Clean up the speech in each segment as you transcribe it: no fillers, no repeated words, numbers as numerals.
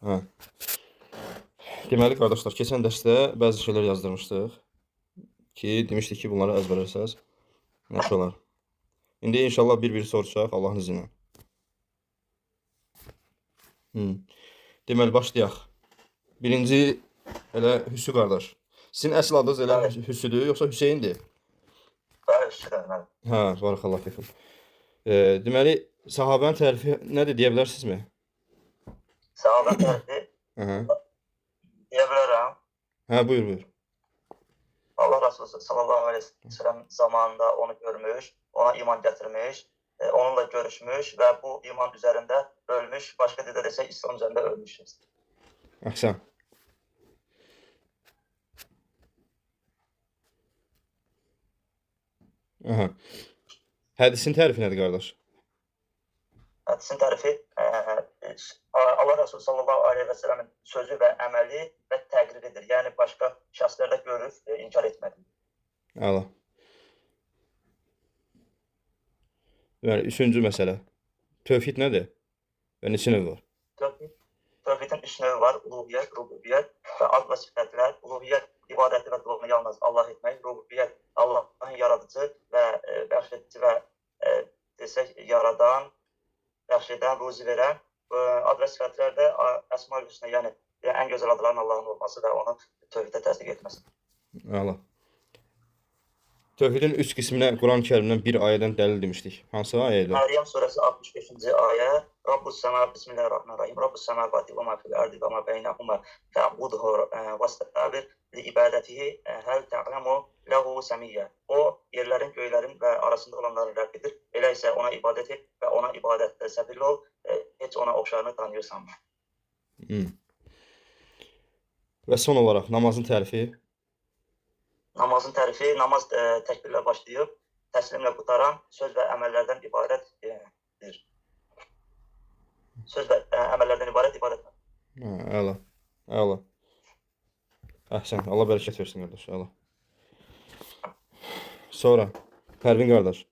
Hə. Deməli qardaşlar, keçən dərsdə bəzi şeylər yazdırmışdıq ki, demişdik ki, bunları əzbərləsəz yaxşı olar. İndi inşallah bir-bir soruşaq Allahın izni ilə. Deməli başlayaq. Birinci elə Hüsnü qardaş. Sizin əsl adınız elə Hüsnüdür, yoxsa Hüseyndir? Bəli, Hüseyn. Hə, barakallahu fikum. Deməli sahabənin tərifi nədir deyə bilərsinizmi? Sahabənin tərifi deyə bilərəm. Hə, buyur. Allah Resulü sallallahu aleyhi ve sellem zamanında onu görmüş, ona iman gətirmiş, onunla görüşmüş və bu iman üzərində ölmüş, başqa dildə desək İslam üzərində ölmüşüz. Əhsən. Hədisin tərifi nədir qardaş? Hədisin tərifi Allah Resulü sallallahu aleyhi ve sellemin sözü və əməli və təqriridir. Yəni başqa şəxslərdə görüb, inkar etmədi. Əla. Deməli, üçüncü məsələ. Tövhid nədir? Və neçə növ var? Tövhidin üç növü var. Uluhiyyət, rububiyyət və ad və sifətlər. Uluhiyyət ibadəti və duanı yalnız Allah etmək. Rububiyyət Allahın yaradıcı və bəxş edici və desək yaradan, bəxş edən, ruzi verən. Ad və sifətlərdə Əsma-ül Hüsnə, yəni ən gözəl adların Allahın olması və onu tövhiddə təsdiq etməsi. Əla. Tövhidin üç qisminə Quran-ı Kərimdən bir ayədən dəlil demişdik. Hansı ayədir? Məryəm surəsi 65-ci ayə. Rabbus səma, bismillahirrahmanirrahim. Rabbus səmavati və ma fil ardi və ma beynəhumə fə'budhu vəstəbir li ibadətihi həl tə'ləmu ləhu səmiyyə. O, yerlərin, göylərin və arasında olanları rəbb edir. Elə isə ona ibadət et və ona ibadətdə səbirli ol. Heç ona oxşarını tanıyırsan mı? Və son olaraq namazın tərifi? Namazın tərifi, namaz təkbirlə başlayıb, təslimlə qutaran söz və əməllərdən ibarətdir. Söz və əməllərdən ibarət ibadətdir. Əla. Əhsən, Allah bərəkət versin qardaş, əla. Sonra, Pərvin qardaş.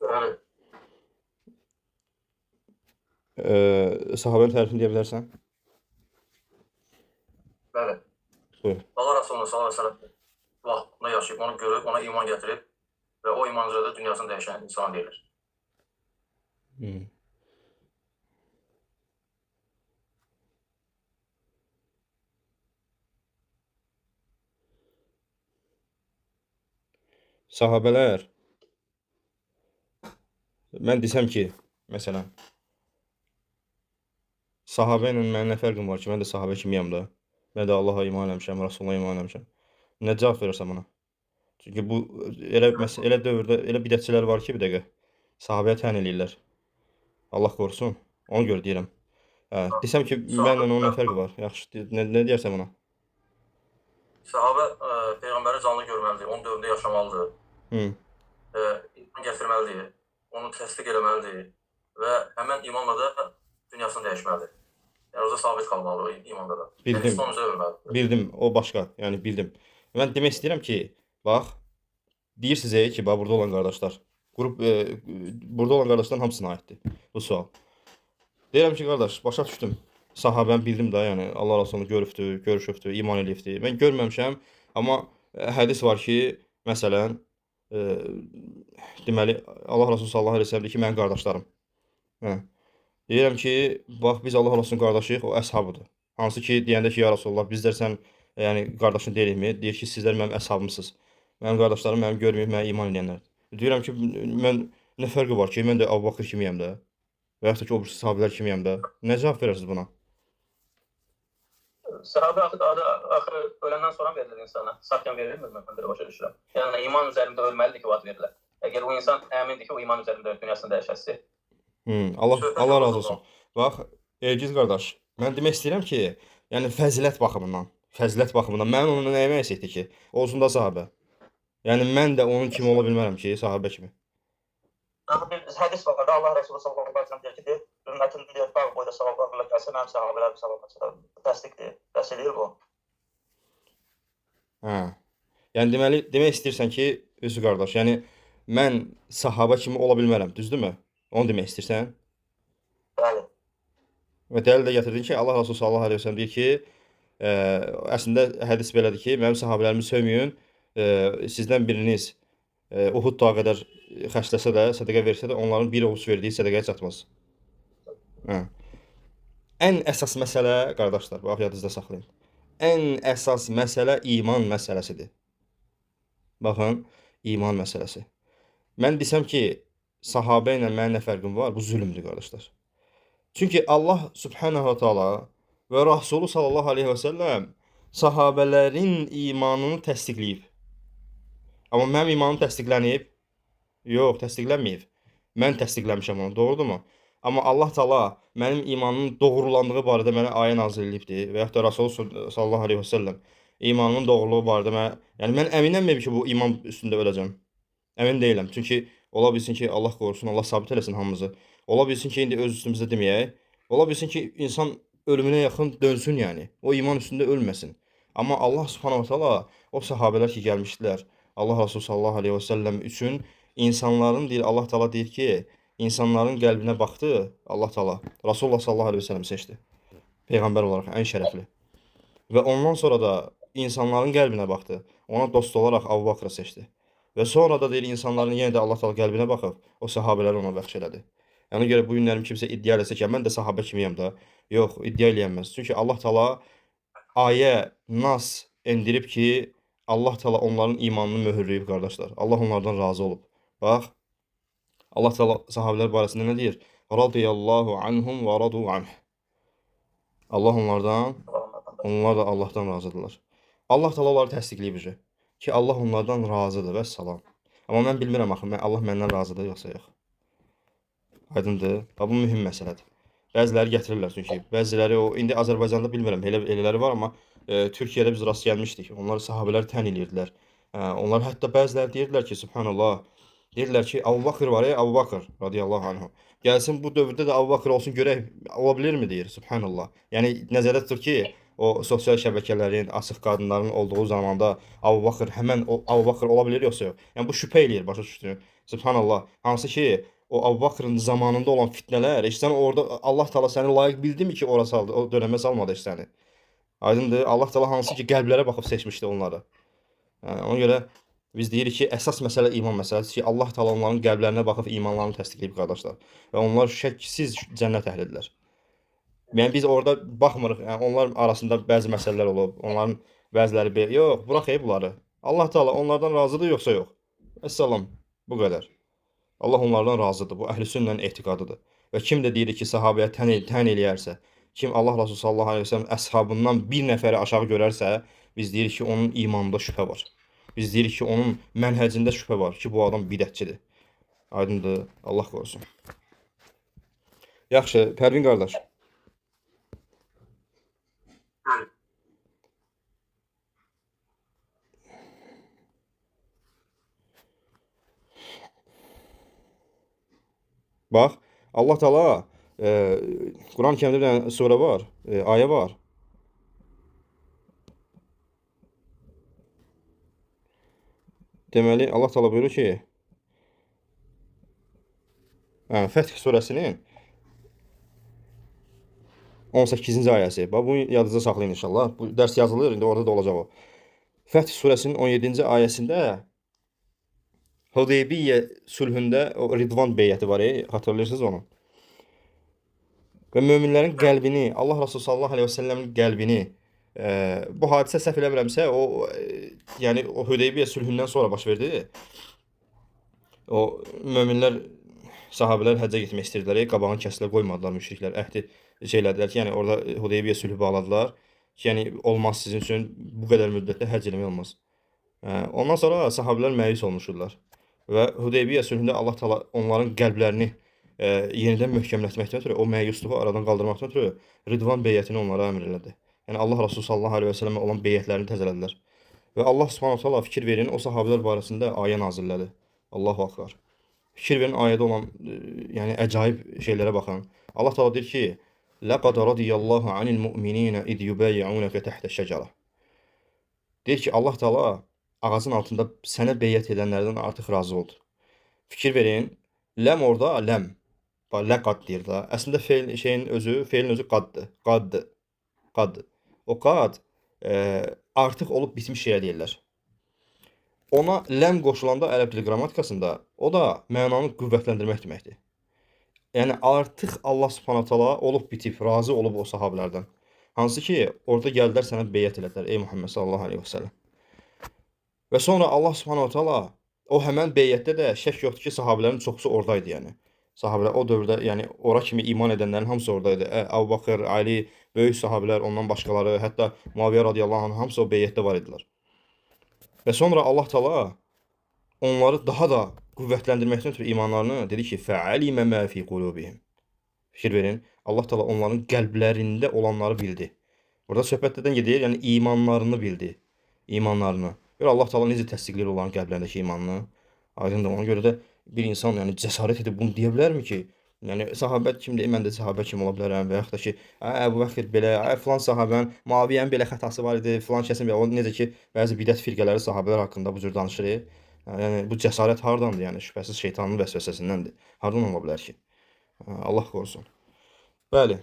Bəli. Sahabənin tərifini deyə bilərsən? Bəli. Buyur. Allah Resulü sallallahu aleyhi ve sellem vaxtında yaşayıb, onu görüb, ona iman gətirib və o iman üzrə də dünyasını dəyişən insan deyilir. Sahabələr, mən desəm ki, məsələn, sahabə ilə mənim nə fərqim var ki, mən də sahabə kimiyəm da. Mən də Allaha iman eləmişəm, Rasuluna iman eləmişəm. Nə cavab verirsən buna? Çünki bu, elə dövrdə, elə bidətçilər var ki, bir dəqiqə, sahabəyə tən eləyirlər. Allah qorusun, onu görə deyirəm. Desəm ki, mənlə onun nə fərqi var? Yaxşı, nə deyərsən buna? Sahabə Peyğəmbəri canlı görməlidir, onun dövründə yaşamalıdır. İman gətirməlidir, onu təsdiq eləməlidir və həmən imanla da dünyasını dəyişməlidir. Yəni, orada sabit qalmalı o imanda da. Bildim, o başqa, yəni bildim. Mən demək istəyirəm ki, bax, deyirsiniz ki, burada olan qardaşlar, burada olan qardaşların hamısına aiddir bu sual. Deyirəm ki, qardaş, başa düşdüm. Sahabəni bildim da, yəni Allah Rasulunu görübdür, görüşübdür, iman eləyibdir. Mən görməmişəm, amma hədis var ki, məsələn, deməli, Allah Rasulü sallallahu aleyhi ve sellem deyir ki, mənim qardaşlarım. Deyirəm ki, bax, biz Allah Rasulunun qardaşıyıq, o əshabıdır. Hansı ki, deyəndə ki, ya Rasulullah, bizlər sən qardaşın deyilikmi? Deyir ki, sizlər mənim əshabımsınız. Mənim qardaşlarım mənim görməyib, mənə iman edənlərdir. Deyirəm ki, mən nə fərqi var ki, mən də Əbu Bakır kimiyəm də və yaxud da ki, o sahabələr kimiyəm də. Nə cavab verərsiniz buna? Sahabə axı öləndən sonra verilir insana. Sahkən verilmir, mən belə başa düşürəm. Yəni, iman üzərində ölməlidir ki, vaxt verilir. Əgər o insan əmindir ki, o iman üzərində dünyasını dəyişəsi. Allah razı olsun. Bax, Elgiz qardaş, mən demək istəyirəm ki, yəni fəzilət baxımından, mən onu nəyimə əsəkdir ki, olsun da sahabə. Yəni, mən də onun kimi ola bilmərəm ki, sahabə kimi. Hədis var, Allah Resulü sallallahu aleyhi ve sellem deyir ki, ümmətin deyir, bağ boyda savablarla gəlsə, mənim sahabələr savablarla təsdiqdir. Bəs edir bu. Yəni, demək istəyirsən ki, Hüsnü qardaş, yəni, mən sahabə kimi ola bilmərəm, düzdürmü? Onu demək istəyirsən? Bəli. Və dəlil də gətirdin ki, Allah Resulü sallallahu əleyhi və səlləm deyir ki, ə, əslində hədis belədir ki, mənim səhabələrimi sövməyin, sizdən biriniz Uhud dağı qədər xərcləsə də, sədaqə versə də, onların bir ovuc verdiyi sədaqəyə çatmaz. Hə. Ən əsas məsələ, qardaşlar, bax yadınızda saxlayın. Ən əsas məsələ iman məsələsidir. Baxın, iman məsələsi. Mən desəm ki, sahabə ilə mənim nə fərqim var? Bu zülmdür, qardaşlar. Çünki Allah Subhanahu wa taala və Rasulü sallallahu aleyhi və səlləm sahabələrin imanını təsdiqləyib. Amma mənim imanım təsdiqlənib? Yox, təsdiqlənməyib. Mən təsdiqləmişəm onu, doğrudurmu? Amma Allah Taala mənim imanımın doğrulandığı barədə mənə ayə nazil edibdir və yaxud da Rasul sallallahu əleyhi və səlləm imanımın doğruluğu barədə mənə, yəni mən əminəm ki, bu iman üstündə öləcəm. Əmin deyiləm. Çünki ola bilsin ki, Allah qorusun, Allah sabit eləsin hamımızı. Ola bilsin ki, indi öz üstümüzdə deməyək. Ola bilsin ki, insan ölümünə yaxın dönsün yəni. O iman üstündə ölməsin. Amma Allah Subhanahu taala o səhabələr ki, gəlmişdilər, Allah Rasulü sallallahu əleyhi və səlləm üçün insanların deyir, Allah Taala deyir ki, insanların qəlbinə baxdı, Allah Taala Rasulullah sallallahu əleyhi və səlləm seçdi. Peyğəmbər olaraq ən şərəfli. Və ondan sonra da insanların qəlbinə baxdı. Ona dost olaraq Əbu Bakırı seçdi. Və sonra da deyir, insanların yenə də Allah Taala qəlbinə baxıb, o səhabələri ona bəxş elədi. Yəni görə bu günlərim kimsə iddia eləsə ki, mən də sahabə kimiyəm də. Yox, iddia eləyənməz. Çünki Allah Taala ayə, nas endirib ki, Allah Taala onların imanını möhürləyib, qardaşlar. Allah onlardan razı olub. Bax, Allah Taala sahabelər barəsində nə deyir? Radiyallahu anhum və radu anh. Allah onlardan, onlar da Allahdan razıdırlar. Allah Taala onları təsdiqləyib ki, Allah onlardan razıdır və salam. Amma mən bilmirəm axı, Allah məndən razıdır yoxsa yox. Aydındır? Bu mühüm məsələdir. Bəziləri gətirirlər çünki. Bəziləri o indi Azərbaycanda bilmirəm, elələri var, amma Türkiyədə biz rast gəlmişdik. Onlar sahabeləri tən eləyirdilər. Onlar hətta bəziləri deyirdilər ki, subhanallah, deyirlər ki, Əbu Bakır var, Əbu Bakır radiyallahu anhu. Gəlsin bu dövrdə də Əbu Bakır olsun görək, ola bilirmi deyir, subhanallah. Yəni nəzərdə tutur ki, o sosial şəbəkələrin, açıq qadınların olduğu zamanda Əbu Bakır həmən o Əbu Bakır ola bilir yoxsa yox. Yəni bu şübhə eləyir, başa düşdün? Subhanallah. Hansı ki, o Əbu Bakırın zamanında olan fitnələr, sən orada Allah Taala səni layiq bildimi ki, ora saldı, o dönəmə salmadı səni. Aydındır? Allah Taala hansı ki, qəlblərə baxıb seçmişdi onları. Ona görə biz deyirik ki, əsas məsələ iman məsələsidir ki, Allah Taala onların qəlblərinə baxıb imanlarını təsdiqləyib, qardaşlar. Və onlar şəksiz cənnət əhlidirlər. Yəni biz orada baxmırıq. Yəni onlar arasında bəzi məsələlər olub. Onların bəziləri belə, yox, burax bunları. Allah Taala onlardan razıdır yoxsa yox? Əssalam. Bu qədər. Allah onlardan razıdır. Bu əhlüsünnənin etiqadıdır. Və kim də deyir ki, sahabəyə tən eləyərsə, kim Allah Resulü sallallahu əleyhi və səlləm əshabından bir nəfəri aşağı görərsə, biz deyirik ki, onun imanında şübhə var. Biz deyirik ki, onun mənhəcində şübhə var ki, bu adam bidətçidir. Aydındır? Allah qorusun. Yaxşı, Pərvin qardaş. Bax, Allah Taala Quran-Kərimdə bir dənə surə var, ayə var. Deməli, Allah Taala buyurur ki, Fəth surəsinin 18-ci ayəsi. Bax, bunu yadınızda saxlayın inşallah. Bu dərs yazılır, indi orada da olacaq o. Fəth surəsinin 17-ci ayəsində Hudeybiyyə sülhündə o Ridvan beyəti var, xatırlayırsınız onu? Və möminlərin qəlbini, Allah Resulü sallallahu əleyhi və səlləmin qəlbini, bu hadisə səhv eləmirəmsə, yəni o Hudeybiyyə sülhündən sonra baş verdi. O möminlər, sahabələr həccə getmək istəyirdilər, qabağını kəsdilər, qoymadılar müşriklər, əhdi şeylədilər ki, yəni orada Hudeybiyyə sülhü bağladılar ki, yəni olmaz sizin üçün bu qədər müddətdə həcc eləmək olmaz. Ondan sonra sahabələr məyus olmuşdular. Və Hudeybiyyə sülhündə Allah Taala onların qəlblərini yenidən möhkəmlətməkdən ötürü, o məyusluğu aradan qaldırmaqdan ötürü Ridvan beyətini onlara əmr elədi. Yəni Allah Resulü sallallahu əleyhi və səlləmə olan beyətlərini təzələdilər. Və Allah Subhanahu taala fikir verin, o sahabelər barəsində ayə nazillədi. Allahu akbar. Fikir verin ayədə olan yəni əcaib şeylərə baxın. Allah Taala deyir ki: "Laqad radiyallahu anil mu'minina id yubayyi'unaka tahta şəcərə." Deyir ki, Allah Taala ağacın altında sənə beyət edənlərdən artıq razı oldu. Fikir verin, ləm orada ləm. Bax, ləqad deyir da. Əslində feilin özü qaddır. Qaddır. Qad. O qad artıq olub bitmiş şeyə deyirlər. Ona ləm qoşulanda ərəb dili qrammatikasında o da mənanı qüvvətləndirmək deməkdir. Yəni artıq Allah Subhanahu taala olub bitib, razı olub o sahabelərdən. Hansı ki, orada gəldilər sənə beyət elədilər ey Muhammed sallallahu əleyhi və səlləm. Və sonra Allah Subhanahu taala o həmən beyətdə də şək yoxdur ki, sahabələrin çoxusu oradaydı yəni. Sahabelər o dövrdə, yəni ora kimi iman edənlərin hamısı oradaydı. Əbu Bakır, Ali, böyük sahabelər, ondan başqaları, hətta Muaviyə radiyallahu anh hamısı o beyətdə var idilər. Və sonra Allah Taala onları daha da qüvvətləndirməkdən ötürü imanlarını dedi ki, fəalimə mə fi qulubihim. Fikir verin, Allah Taala onların qəlblərində olanları bildi. Burada söhbət edən gedir, yəni imanlarını bildi. İmanlarını. Görə Allah Taala necə təsdiqləyir onların qəlblərindəki imanını? Aydındır. Ona görə də bir insan yəni cəsarət edib bunu deyə bilərmi ki, yəni sahabə kimdir? Mən də sahabə kimi ola bilərəm və yaxud da ki, Əbu Bəkr belə, filan sahabənin Muaviyyənin belə xətası var idi, filan kəsin belə. O necə ki, bəzi bidət firqələri sahabələr haqqında bu cür danışır. Yəni bu cəsarət hardandır? Yəni şübhəsiz şeytanın vəsvəsəsindəndir. Hardan ola bilər ki? Allah qorusun. Bəli.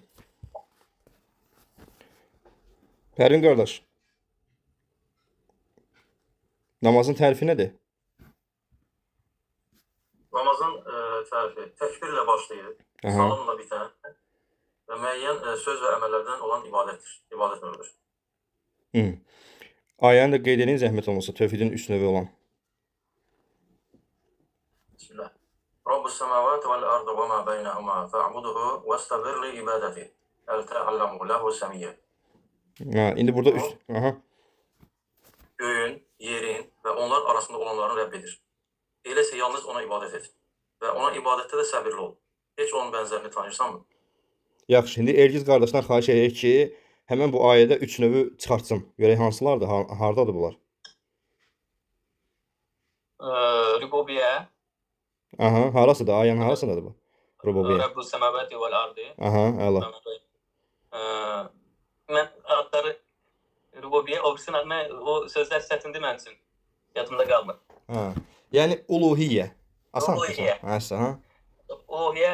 Pərin qardaş. Namazın tərifi nədir? Namazın tərifi təkbirlə başlayır, salamla bitən və müəyyən söz və əməllərdən olan ibadətdir, ibadət növüdür. Ayəni də qeyd edin zəhmət olmasa, tövhidin üç növü olan. Bismillah. Rabbus semavati vel ardı və mə beynəhuma fa'buduhu vəstəbir li ibadəti. Əl tə'allamu ləhu səmiyyə. İndi burada üç... Göyün, yerin və onlar arasında olanların Rəbbidir. Eləsə yalnız ona ibadət et və ona ibadətdə də səbirli ol. Heç onun bənzərini tanıyırsanmı? Yaxşı, indi Ergiz qardaşdan xahiş edirik ki, həmən bu ayədə üç növü çıxartsın. Görək hansılardır, hardadır bunlar? Rububiyyə. Harasıdır, ayənin harasındadır bu? Rububiyyə. Rabbus semavati vel ardı. Əla. Mən adları Rububiyyə, o sözlər çətindir mənim üçün. Yadımda qalmır. Yəni uluhiyyə. Asan. Uluhiyyə. Uluhiyyə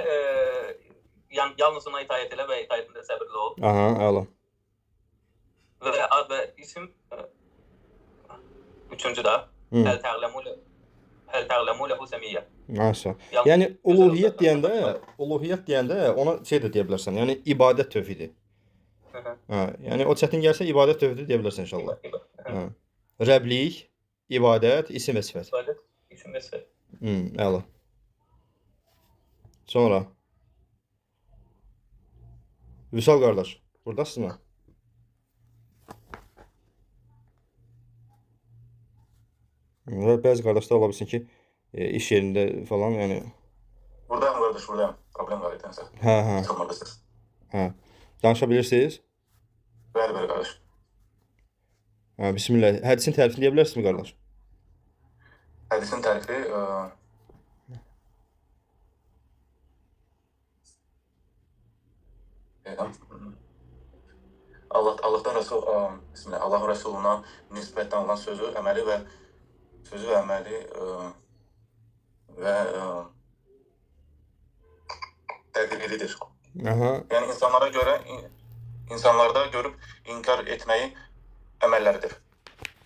yalnız ona itaət elə və itaətində səbirli ol. Əla. Və ad və isim üçüncü də həl tə'ləmu ləhu səmiyyə. Yəni uluhiyyət deyəndə ona şey də deyə bilərsən. Yəni ibadət tövhidi. Yəni o çətin gəlsə ibadət tövhidi deyə bilərsən inşallah. Rəblik, ibadət, isim və sifət. İbadət, isim və sifət. Əla. Sonra Vüsal qardaş, buradasınız mı? Və bəzi qardaşlar ola bilsin ki, iş yerində falan, yəni... Buradayım qardaş, buradayım. Problem var idənsə. Danışa bilirsiniz? Bəli, qardaş. Bismillah. Hədisin tərifini deyə bilərsiniz mi, qardaş? Hədisin tərifi... Allahdan Rəsul, bismillah, Allah Rəsuluna nisbətdən olan sözü, əməli və təqriridir. Yəni insanlarda görüb inkar etməyi əməlləridir.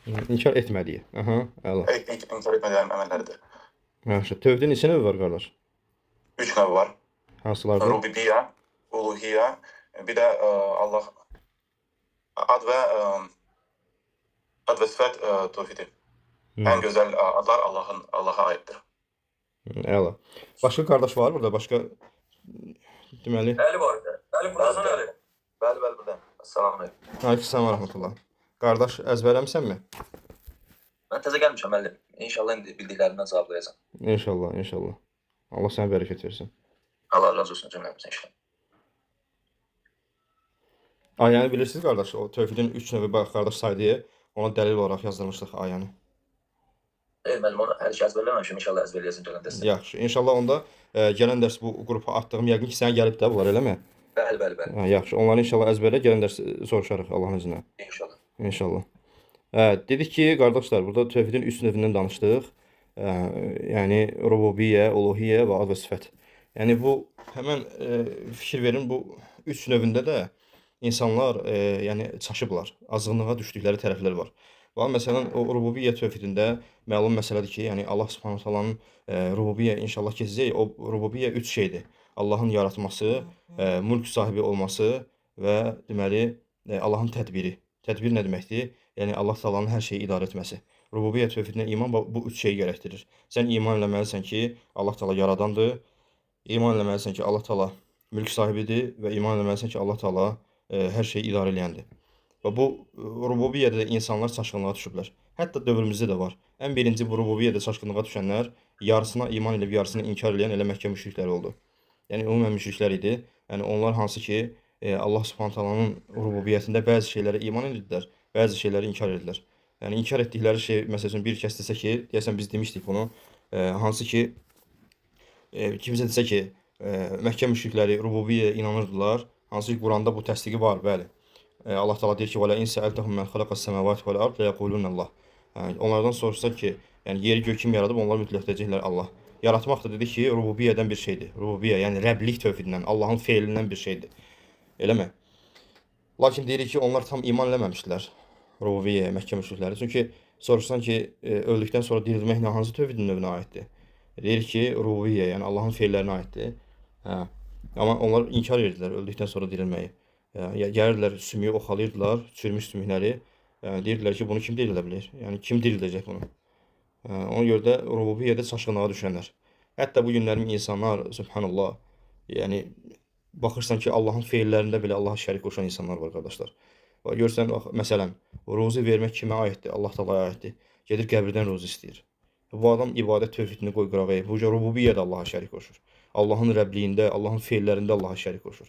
İnkar etmədiyi. Əla. İnkar etmədiyi əməlləridir. Yaxşı. Tövhidin neçə növü var, qardaş? 3 növü var. Hansılardır? Rububiyyə, uluhiyyə, bir də Allah ad və sifət tövhidi. Ən gözəl adlar Allaha aiddir. Əla. Başqa qardaş var burada? Başqa deməli... Əli var. Əli buradasan, Əli. Bəli, buradayım. Assalamu aleykum. Aleykümselam və rəhmətullah. Qardaş, əzbərləmisənmi? Mən təzə gəlmişəm, Əli. İnşallah indi bildiklərindən cavablayacağam. İnşallah. Allah sənə bərəkət versin. Allah razı olsun cümləmizin inşallah. Ayəni bilirsiniz, qardaş? O tövhidin 3 növü bax, qardaş saydığı, ona dəlil olaraq yazdırmışdıq ayəni. Müəllim, onu hər şey əzbərləməmişim. İnşallah əzbərləyəcəm gələn dərsdə. Yaxşı. İnşallah onda gələn dərs bu qrupa atdığım yəqin ki, sənə gəlib də bunlar, eləmi? Bəli. Yaxşı. Onları inşallah əzbərlə, gələn dərs soruşarıq Allahın izni ilə. İnşallah. Dedik ki, qardaşlar, burada tövhidin 3 növündən danışdıq. Yəni rububiyyə, uluhiyyə və ad və sifət. Yəni bu həmən fikir verin, bu üç növündə də insanlar yəni çaşıblar. Azğınlığa düşdükləri tərəflər var. Və məsələn o rububiyyə tövhidində məlum məsələdir ki, yəni Allah Subhanahu taalanın rububiyyə inşallah keçəcək. O rububiyyə üç şeydir. Allahın yaratması, mülk sahibi olması və deməli Allahın tədbiri. Tədbir nə deməkdir? Yəni Allah Taala'nın hər şeyi idarə etməsi. Rububiyyə tövhidinə iman bu üç şeyi gərəkdirir. Sən iman eləməlisən ki, Allah Taala yaradandır. İman eləməlisən ki, Allah Taala mülk sahibidir və iman eləməlisən ki, Allah Taala hər şeyi idarə edəndir. Və bu rububiyyədə insanlar çaşqınlığa düşüblər. Hətta dövrümüzdə də var. Ən birinci bu rububiyyədə çaşqınlığa düşənlər yarısına iman edib yarısını inkar edən elə Məkkə müşrikləri oldu. Yəni ümumən müşriklər idi. Yəni onlar hansı ki Allah Subhanahu taalanın rububiyyətində bəzi şeylərə iman edirdilər, bəzi şeyləri inkar edirdilər. Yəni inkar etdikləri şey məsələn bir kəs desə ki, deyəsən biz demişdik bunu, hansı ki kimsə desə ki, Məkkə müşrikləri rububiyyəyə inanırdılar. Hansı ki Quranda bu təsdiqi var, bəli. Allah Taala deyir ki: "Və la in sa'altahum men xalaqas semawati vel ard la yaqulun Allah." Onlardan soruşsa ki, yəni yeri göy kim yaradıb, onlar mütləq deyəcəklər Allah. Yaratmaq da dedi ki, rububiyyədən bir şeydir. Rububiyyə, yəni Rəblik tövhidindən, Allahın feilindən bir şeydir. Eləmi? Lakin deyirik ki, onlar tam iman eləməmişdilər rububiyyəyə, Məkkə müşrikləri. Çünki soruşsan ki, öldükdən sonra dirilmək hansı tövhidin növünə aiddir? Deyir ki, rububiyyə, yəni Allahın feillərinə aiddir. Hə. Amma onlar inkar edirdilər öldükdən sonra dirilməyi. Gəlirdilər, sümüyü oxalayırdılar, çürümüş sümükləri. Deyirdilər ki, bunu kim dirilə bilir? Yəni kim dirildəcək bunu? Ona görə də rububiyyədə çaşqınlığa düşənlər. Hətta bu günlərin insanlar, subhanallah, yəni baxırsan ki, Allahın feillərində belə Allaha şərik qoşan insanlar var, qardaşlar. Görsən, məsələn, ruzi vermək kimə aiddir? Allah Taala'ya aiddir. Gedir qəbirdən ruzi istəyir. Bu adam ibadət tövhidini qoy qırağa. Bu rububiyyədə Allaha şərik qoşur. Allahın Rəbliyində, Allahın feillərində Allaha şərik qoşur.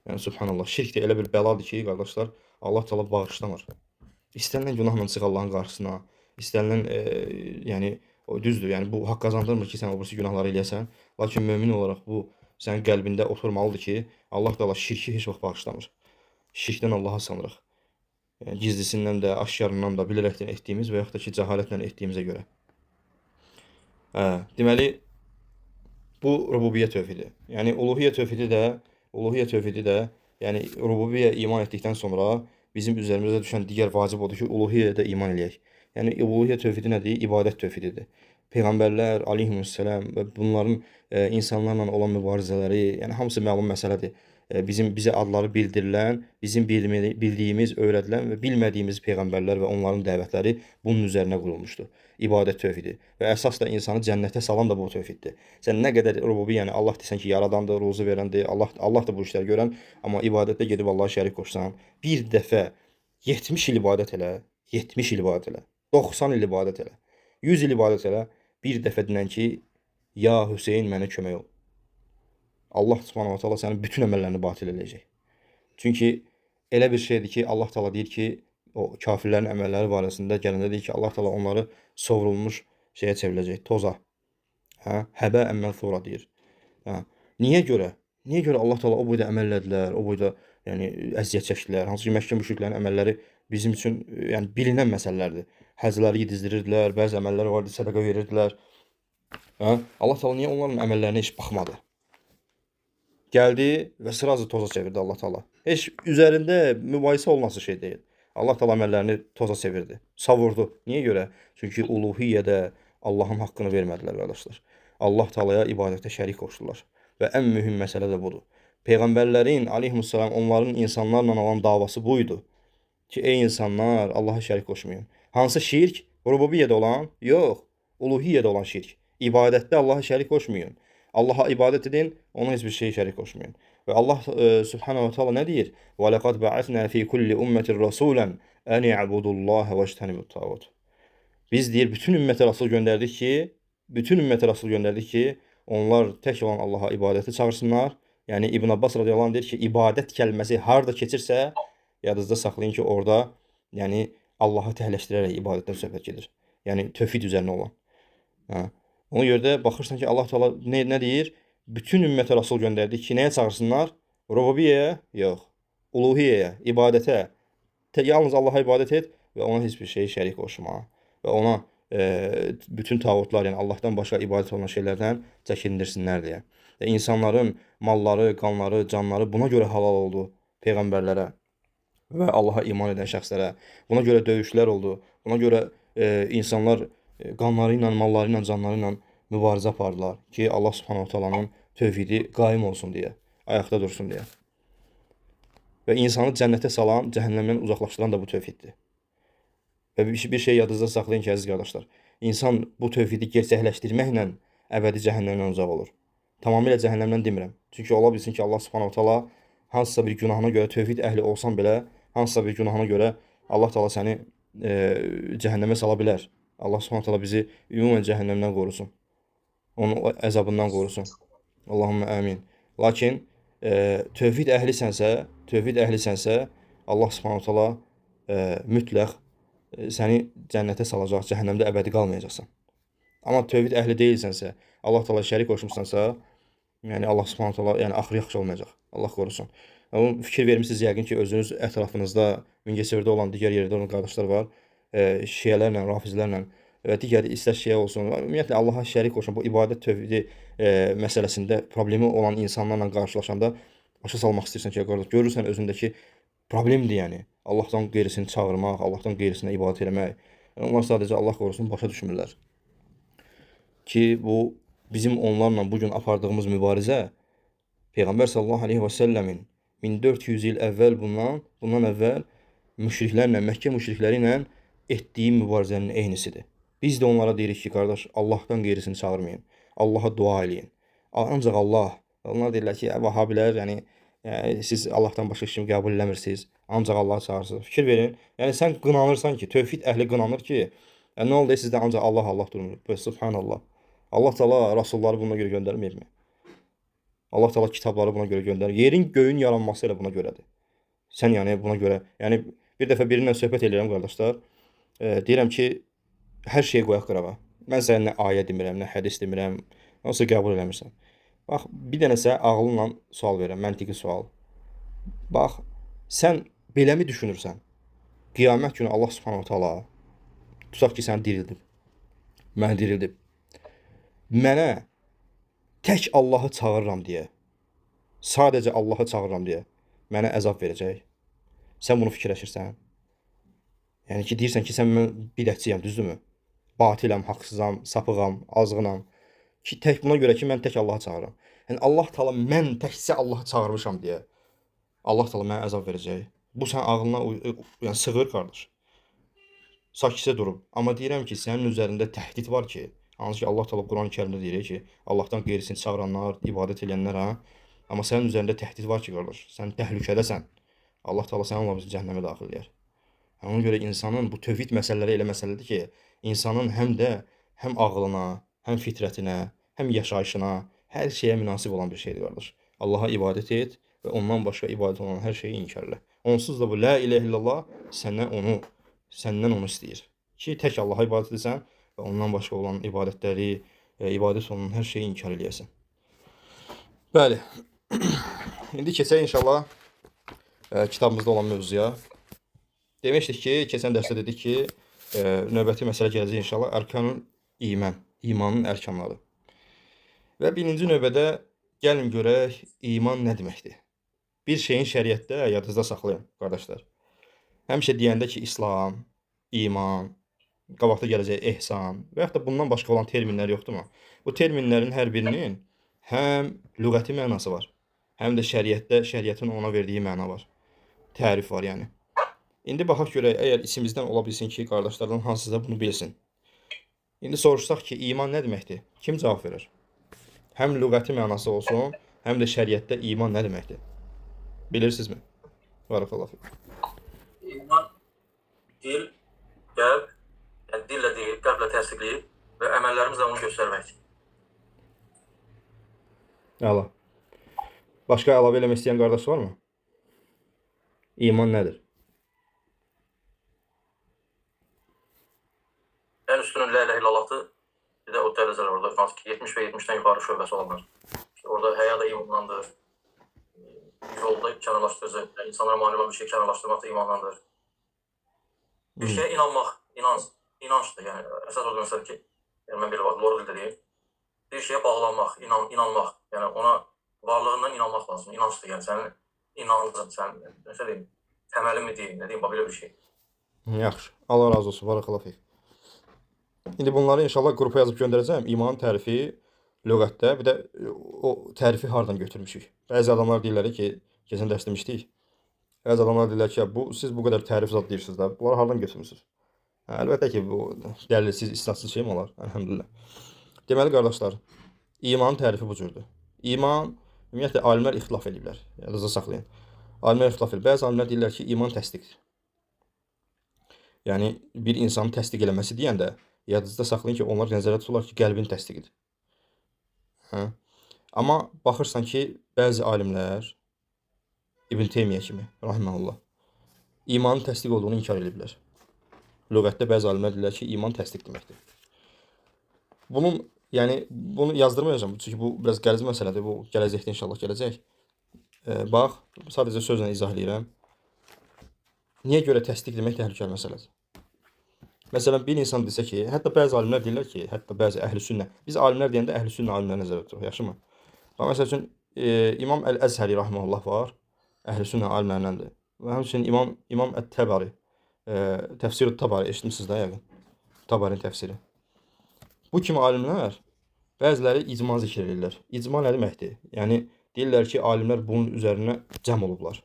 Yəni subhanallah, şirk də elə bir bəladır ki, qardaşlar, Allah Taala bağışlamır. İstənilən günahla çıx Allahın qarşısına, istənilən yəni o düzdür. Yəni bu haqq qazandırmır ki, sən o birisi günahları eləyəsən. Lakin mömin olaraq bu sənin qəlbində oturmalıdır ki, Allah Taala şirki heç vaxt bağışlamır. Şirkdən Allaha sığınırıq. Yəni, gizlisindən də, aşkarından da bilərəkdən etdiyimiz və yaxud da ki, cəhalətlə etdiyimizə görə. Deməli, bu rububiyyə tövhidi. Yəni uluhiyyə tövhidi də, yəni rububiyyə iman etdikdən sonra bizim üzərimizə düşən digər vacib odur ki, uluhiyyəyə də iman eləyək. Yəni uluhiyyə tövhidi nədir? İbadət tövhididir. Peyğəmbərlər aleyhissalam və bunların insanlarla olan mübarizələri, yəni hamısı məlum məsələdir. Bizə adları bildirilən, bizim bildiyimiz, öyrədilən və bilmədiyimiz peyğəmbərlər və onların dəvətləri bunun üzərinə qurulmuşdur. İbadət tövhidi. Və əsas da insanı cənnətə salan da bu tövhiddir. Sən nə qədər rububiyyəni yəni Allah desən ki, yaradandır, ruzu verəndir, Allah da bu işləri görən, amma ibadətdə gedib Allaha şərik qoşsan, bir dəfə 70 il ibadət elə, 70 il ibadət elə, 90 il ibadət elə, 100 il ibadət elə, bir dəfə dinən ki, ya Hüseyin mənə kömək ol. Allah Subhanahu Taala sənin bütün əməllərini batil edəcək. Çünki elə bir şeydir ki, Allah Taala deyir ki, o kafirlərin əməlləri barəsində gələndə deyir ki, Allah Taala onları sovrulmuş şeyə çevirəcək, toza. Həbə əmməlsura deyir. Niyə görə? Niyə görə Allah Taala o boyda əməl elədilər, o boyda yəni əziyyət çəkdilər? Hansı ki, Məkkə müşriklərinin əməlləri bizim üçün yəni bilinən məsələlərdir. Həcləri yedizdirdilər, bəzi əməllər vardı, sədaqə verirdilər. Allah Taala niyə onların əməllərinə heç baxmadı? Gəldi və sırası toza çevirdi Allah Taala. Heç üzərində mübahisə olması şey deyil. Allah Taala əməllərini toza çevirdi, savurdu. Niyə görə? Çünki uluhiyyədə Allahın haqqını vermədilər, qardaşlar. Allah Taalaya ibadətdə şərik qoşdular. Və ən mühüm məsələ də budur. Peyğəmbərlərin aleyhissalam onların insanlarla olan davası buydu. Ki, ey insanlar, Allaha şərik qoşmayın. Hansı şirk? Rububiyyədə olan? Yox. Uluhiyyədə olan şirk. İbadətdə Allaha şərik qoşmayın. Allaha ibadət edin, ona heç bir şey şərik qoşmayın. Və Allah Subhanahu wa Taala nə deyir? Və laqad ba'athna fi kulli ummatin rasulan an ya'budullaha və ijtanibut tağut. Biz deyir bütün ümmətə rasul göndərdik ki, onlar tək olan Allaha ibadəti çağırsınlar. Yəni İbn Abbas radiyallahu anh deyir ki, ibadət kəlməsi harda keçirsə, yadınızda saxlayın ki, orada yəni Allahı təhləşdirərək ibadətdən söhbət gedir. Yəni tövhid üzərinə olan. Ona görə də baxırsan ki, Allah Taala nə deyir? Bütün ümmətə rasul göndərdik ki, nəyə çağırsınlar? Rububiyyəyə? Yox. Uluhiyyəyə, ibadətə. Yalnız Allaha ibadət et və ona heç bir şey şərik qoşma. Və ona bütün tağutlar, yəni Allahdan başqa ibadət olunan şeylərdən çəkindirsinlər deyə. İnsanların malları, qanları, canları buna görə halal oldu peyğəmbərlərə və Allaha iman edən şəxslərə. Buna görə döyüşlər oldu. Buna görə insanlar qanları ilə, malları ilə, canları ilə mübarizə apardılar ki, Allah Subhanahu taalanın tövhidi qaim olsun deyə, ayaqda dursun deyə. Və insanı cənnətə salan, cəhənnəmdən uzaqlaşdıran da bu tövhiddir. Və bir şey yadınızda saxlayın ki, əziz qardaşlar, insan bu tövhidi gerçəkləşdirməklə əbədi cəhənnəmdən uzaq olur. Tamamilə cəhənnəmdən demirəm. Çünki ola bilsin ki, Allah Subhanahu taala hansısa bir günahına görə tövhid əhli olsan belə, hansısa bir günahına görə Allah taala səni cəhənnəmə sala bilər. Allah Subhanahu taala bizi ümumən cəhənnəmdən qorusun. Onun əzabından qorusun. Allahumma amin. Lakin tövhid əhlisənsə, Allah Subhanahu taala mütləq səni cənnətə salacaq, cəhənnəmdə əbədi qalmayacaqsan. Amma tövhid əhli deyilsənsə, Allah taala şərik qoşmusansa, yəni Allah Subhanahu taala, yəni axırı yaxşı olmayacaq. Allah qorusun. Amma fikir vermisiniz yəqin ki, özünüz ətrafınızda, Mingəçevirdə olan digər yerdə olan qardaşlar var, şiələrlə, rafizlərlə və digər istər şiə olsun, ümumiyyətlə Allaha şərik qoşan bu ibadət tövhidi məsələsində problemi olan insanlarla qarşılaşanda başa salmaq istəyirsən ki, qardaş, görürsən özündəki problemdir yəni. Allahdan qeyrisini çağırmaq, Allahdan qeyrisinə ibadət eləmək. Onlar sadəcə Allah qorusun başa düşmürlər. Ki bu bizim onlarla bugün apardığımız mübarizə Peyğəmbər sallallahu aleyhi və səlləmin 1400 il əvvəl bundan əvvəl müşriklərlə, Məkkə müşrikləri ilə etdiyi mübarizənin eynisidir. Biz də onlara deyirik ki, qardaş, Allahdan qeyrisini çağırmayın. Allaha dua eləyin. Ancaq Allah. Onlar deyirlər ki, Vahabilər, yəni siz Allahdan başqa kimi qəbul eləmirsiniz. Ancaq Allah'a çağırırsınız. Fikir verin. Yəni sən qınanırsan ki, tövhid əhli qınanır ki, nə oldu sizdə ancaq Allah durmur. Subhanallah. Allah Taala rasulları buna görə göndərməyibmi? Allah Taala kitabları buna görə göndərir. Yerin, göyün yaranması elə buna görədir. Sən yəni buna görə, yəni bir dəfə birinlə söhbət edirəm qardaşlar. Deyirəm ki, hər şeyi qoyaq qırağa. Mən sənə nə ayə demirəm, nə hədis demirəm. Nasıl qəbul eləmirsən? Bax, bir dənəsə ağılla sual verirəm, məntiqi sual. Bax, sən beləmi düşünürsən? Qiyamət günü Allah Subhanahu taala tutaq ki, səni dirildib. Məni dirildib. Mənə tək Allahı çağırıram deyə, sadəcə Allahı çağırıram deyə mənə əzab verəcək. Sən bunu fikirləşirsən? Yəni ki, deyirsən ki, mən bidətçiyəm, düzdürmü? Batiləm, haqsızam, sapığam, azğınam. Ki, tək buna görə ki, mən tək Allahı çağırıram. Yəni, Allah Taala mən təkcə Allahı çağırmışam deyə Allah Taala mənə əzab verəcək. Bu sən ağlına yəni, sığır, qardaş. Sakitcə durub. Amma deyirəm ki, sənin üzərində təhdid var ki, hansı ki, Allah Taala Quran-ı Kərimdə deyir ki, Allahdan qeyrisini çağıranlar, ibadət edənlər, ha. Amma sənin üzərində təhdid var ki, qardaş, sən təhlükədəsən. Allah Taala səni Allah bizi cəhənnəmə daxil edər. Ona görə insanın bu tövhid məsələləri elə məsələdir ki, insanın həm ağlına, həm fitrətinə, həm yaşayışına, hər şeyə münasib olan bir şeydir, qardaş. Allaha ibadət et və ondan başqa ibadət olan hər şeyi inkar elə. Onsuz da bu la ilahe illallah səndən onu istəyir. Ki, tək Allaha ibadət edirsən və ondan başqa olan ibadətləri, ibadət olunan hər şeyi inkar eləyəsən. Bəli. İndi keçək inşallah kitabımızda olan mövzuya. Demişdik ki, keçən dərsdə dedik ki, növbəti məsələ gələcək inşallah ərkanul iman, imanın ərkanları. Və birinci növbədə gəlin görək iman nə deməkdir? Bir şeyin şəriətdə yadınızda saxlayın, qardaşlar. Həmişə deyəndə ki, İslam, iman, qabaqda gələcək ehsan və yaxud da bundan başqa olan terminlər yoxdurmu? Bu terminlərin hər birinin həm lüğəti mənası var, həm də şəriətin ona verdiyi məna var. Tərif var yəni. İndi baxaq görək, əgər içimizdən ola bilsin ki, qardaşlardan hansısı da bunu bilsin. İndi soruşsaq ki, iman nə deməkdir? Kim cavab verir? Həm lüğəti mənası olsun, həm də şəriətdə iman nə deməkdir? Bilirsinizmi? Barakallah. İman, dil, qəlb, yəni dillə deyib, qəlblə təsdiqləyib və əməllərimizlə onu göstərmək. Əla. Başqa əlavə eləmək istəyən qardaş varmı? İman nədir? Ən üstünün la ilahe illallahdır. Bir də o dərəcələr orada, hansı ki 70 və 70-dən yuxarı şöbəsi olanlar. Orada həya da imandandır. Yolda kənarlaşdırıcı, insanlara mani olan bir şey kənarlaşdırmaq da imandandır. Bir şeyə inanmaq, inançdır. Yəni əsas odur məsəl ki, yəni mən belə doğru dildə deyim. Bir şeyə bağlanmaq, inanmaq, yəni ona varlığından inanmaq lazım. İnancdır, yəni sənin inancın, sən necə deyim, təməli mi deyim, nə deyim, belə bir şey. Yaxşı. Allah razı olsun. Barakallahu fik. İndi bunları inşallah qrupa yazıb göndərəcəm. İmanın tərifi lüğətdə, bir də o tərifi hardan götürmüşük. Bəzi adamlar deyirlər ki, keçən dərs demişdik. Bəzi adamlar deyirlər ki, bu siz bu qədər tərif zad deyirsiniz də, bunları hardan götürmüsünüz? Əlbəttə ki, bu dəlilsiz, isnadsız şey mi olar? Əlhamdülillah. Deməli qardaşlar, imanın tərifi bu cürdür. İman ümumiyyətlə alimlər ixtilaf ediblər. Yadınızda saxlayın. Alimlər ixtilaf edib. Bəzi alimlər deyirlər ki, iman təsdiqdir. Yəni bir insanın təsdiq eləməsi deyəndə yadınızda saxlayın ki, onlar nəzərdə tuturlar ki, qəlbin təsdiqidir. Hə? Amma baxırsan ki, bəzi alimlər İbn Teymiyyə kimi, rahimehullah, imanın təsdiq olduğunu inkar ediblər. Lüğətdə bəzi alimlər deyirlər ki, iman təsdiq deməkdir. Bunu yazdırmayacağım çünki bu biraz qəliz məsələdir. Bu gələcəkdə inşallah gələcək. Bax, sadəcə sözlə izah edirəm. Niyə görə təsdiq demək təhlükəli məsələdir? Məsələn, bir insan desə ki, hətta bəzi alimlər deyirlər ki, hətta bəzi əhl-i-sünnə, biz alimlər deyəndə əhl-i-sünnə alimləri nəzərdə tuturuq, yaxşımı? Məsəl üçün, İmam Əl-Əzhəri rahimehullah var, əhl-i-sünnə alimlərindəndir. Və həmçinin İmam Ət-Təbari, Təfsir-ü Tabari, eşitmişsiniz də yəqin, Tabarin təfsiri. Bu kimi alimlər, bəziləri icma zikr edirlər. İcma nə deməkdir? Yəni, deyirlər ki, alimlər bunun üzərinə cəm olublar.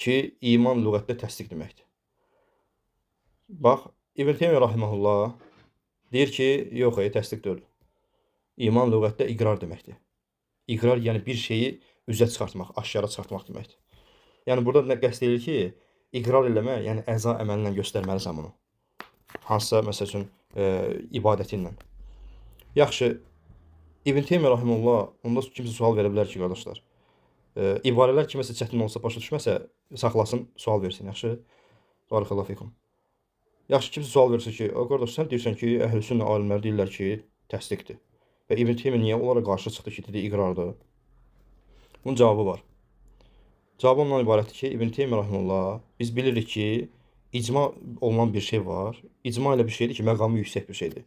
Ki, iman lüğətdə təsdiq deməkdir. Bax, İbn Teymiyyə rahimehullah deyir ki, yox, təsdiq deyil. İman lüğətdə iqrar deməkdir. İqrar, yəni bir şeyi üzə çıxartmaq, aşkara çıxartmaq deməkdir. Yəni, burada nə qəsd edir ki, iqrar eləmək, yəni əza əməlinlə göstərməlisən bunu. Hansısa, məsəl üçün, ibadəti ilə. Yaxşı, İbn Teymiyyə rahimehullah, onda kimsə sual verə bilər ki, qardaşlar, ibarələr kiməsə çətin olsa, başa düşməsə, saxlasın, sual versin, yaxşı? Barakallahu fikum. Yaxşı, kimsə sual versə ki, qardaş, sən deyirsən ki, əhl-i-sünnə alimləri deyirlər ki, təsdiqdir. Və İbn Teymiyyə niyə onlara qarşı çıxdı ki, dedi, iqrardır? Bunun cavabı var. Cavabı ondan ibarətdir ki, İbn Teymiyyə rahimehullah, biz bilirik ki, icma olunan bir şey var. İcma elə bir şeydir ki, məqamı yüksək bir şeydir.